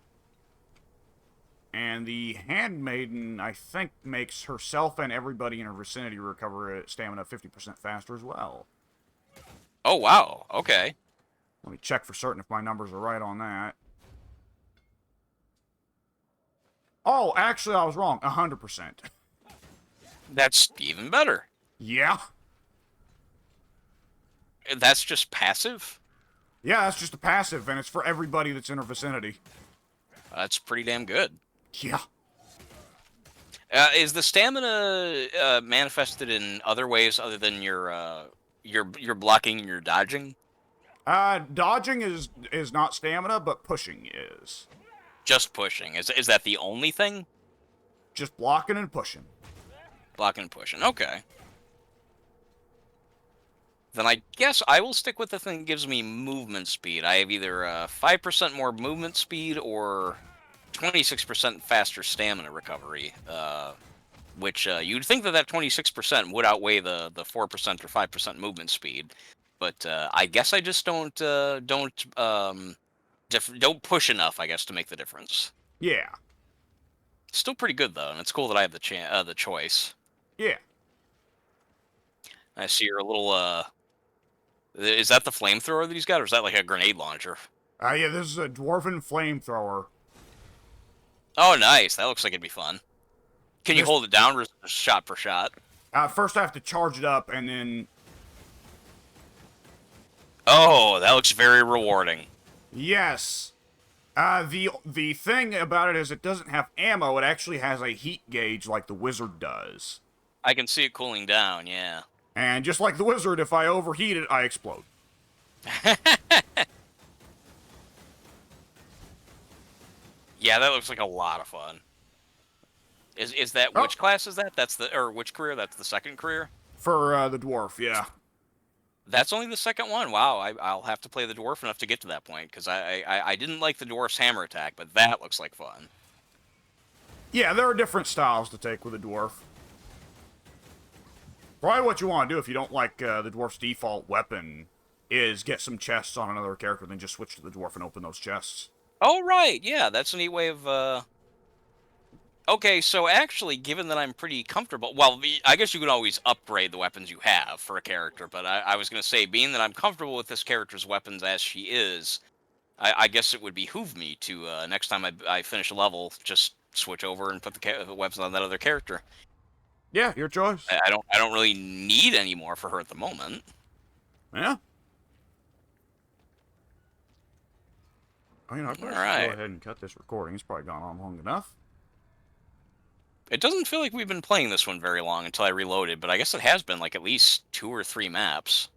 And the handmaiden, I think, makes herself and everybody in her vicinity recover stamina 50% faster as well. Oh wow. Okay. Let me check for certain if my numbers are right on that. Oh, actually, I was wrong. 100%. That's even better. Yeah. That's just passive. Yeah, that's just a passive, and it's for everybody that's in her vicinity. That's pretty damn good. Yeah. Is the stamina manifested in other ways other than your blocking and your dodging? Dodging is not stamina, but pushing is. Just pushing. Is that the only thing? Just blocking and pushing. Blocking and pushing. Okay. Then I guess I will stick with the thing that gives me movement speed. I have either 5% more movement speed or 26% faster stamina recovery. Which you'd think that 26% would outweigh the 4% or 5% movement speed, but I guess I just don't push enough, I guess, to make the difference. Yeah. Still pretty good though, and it's cool that I have the choice. Yeah. I see you're a little is that the flamethrower that he's got, or is that like a grenade launcher? Yeah, this is a dwarven flamethrower. Oh, nice. That looks like it'd be fun. Can you This- hold it down shot for shot? First I have to charge it up, and then... Oh, that looks very rewarding. Yes. The thing about it is it doesn't have ammo. It actually has a heat gauge like the wizard does. I can see it cooling down, yeah. And just like the wizard, if I overheat it, I explode. Yeah, that looks like a lot of fun. Is that Oh. which class is that? That's the or which career? That's the second career. For the dwarf, yeah. That's only the second one. Wow, I'll have to play the dwarf enough to get to that point because I didn't like the dwarf's hammer attack, but that looks like fun. Yeah, there are different styles to take with a dwarf. Probably what you want to do if you don't like the dwarf's default weapon is get some chests on another character, then just switch to the dwarf and open those chests. Oh right, yeah, that's a neat way of. Okay, so actually, given that I'm pretty comfortable, well, I guess you can always upgrade the weapons you have for a character, but I was going to say, being that I'm comfortable with this character's weapons as she is, I guess it would behoove me to, next time I finish a level, just switch over and put the weapons on that other character. Yeah, your choice. I don't really need any more for her at the moment. Yeah. Oh, you know, I probably should Alright. go ahead and cut this recording. It's probably gone on long enough. It doesn't feel like we've been playing this one very long until I reloaded, but I guess it has been like at least 2 or 3 maps.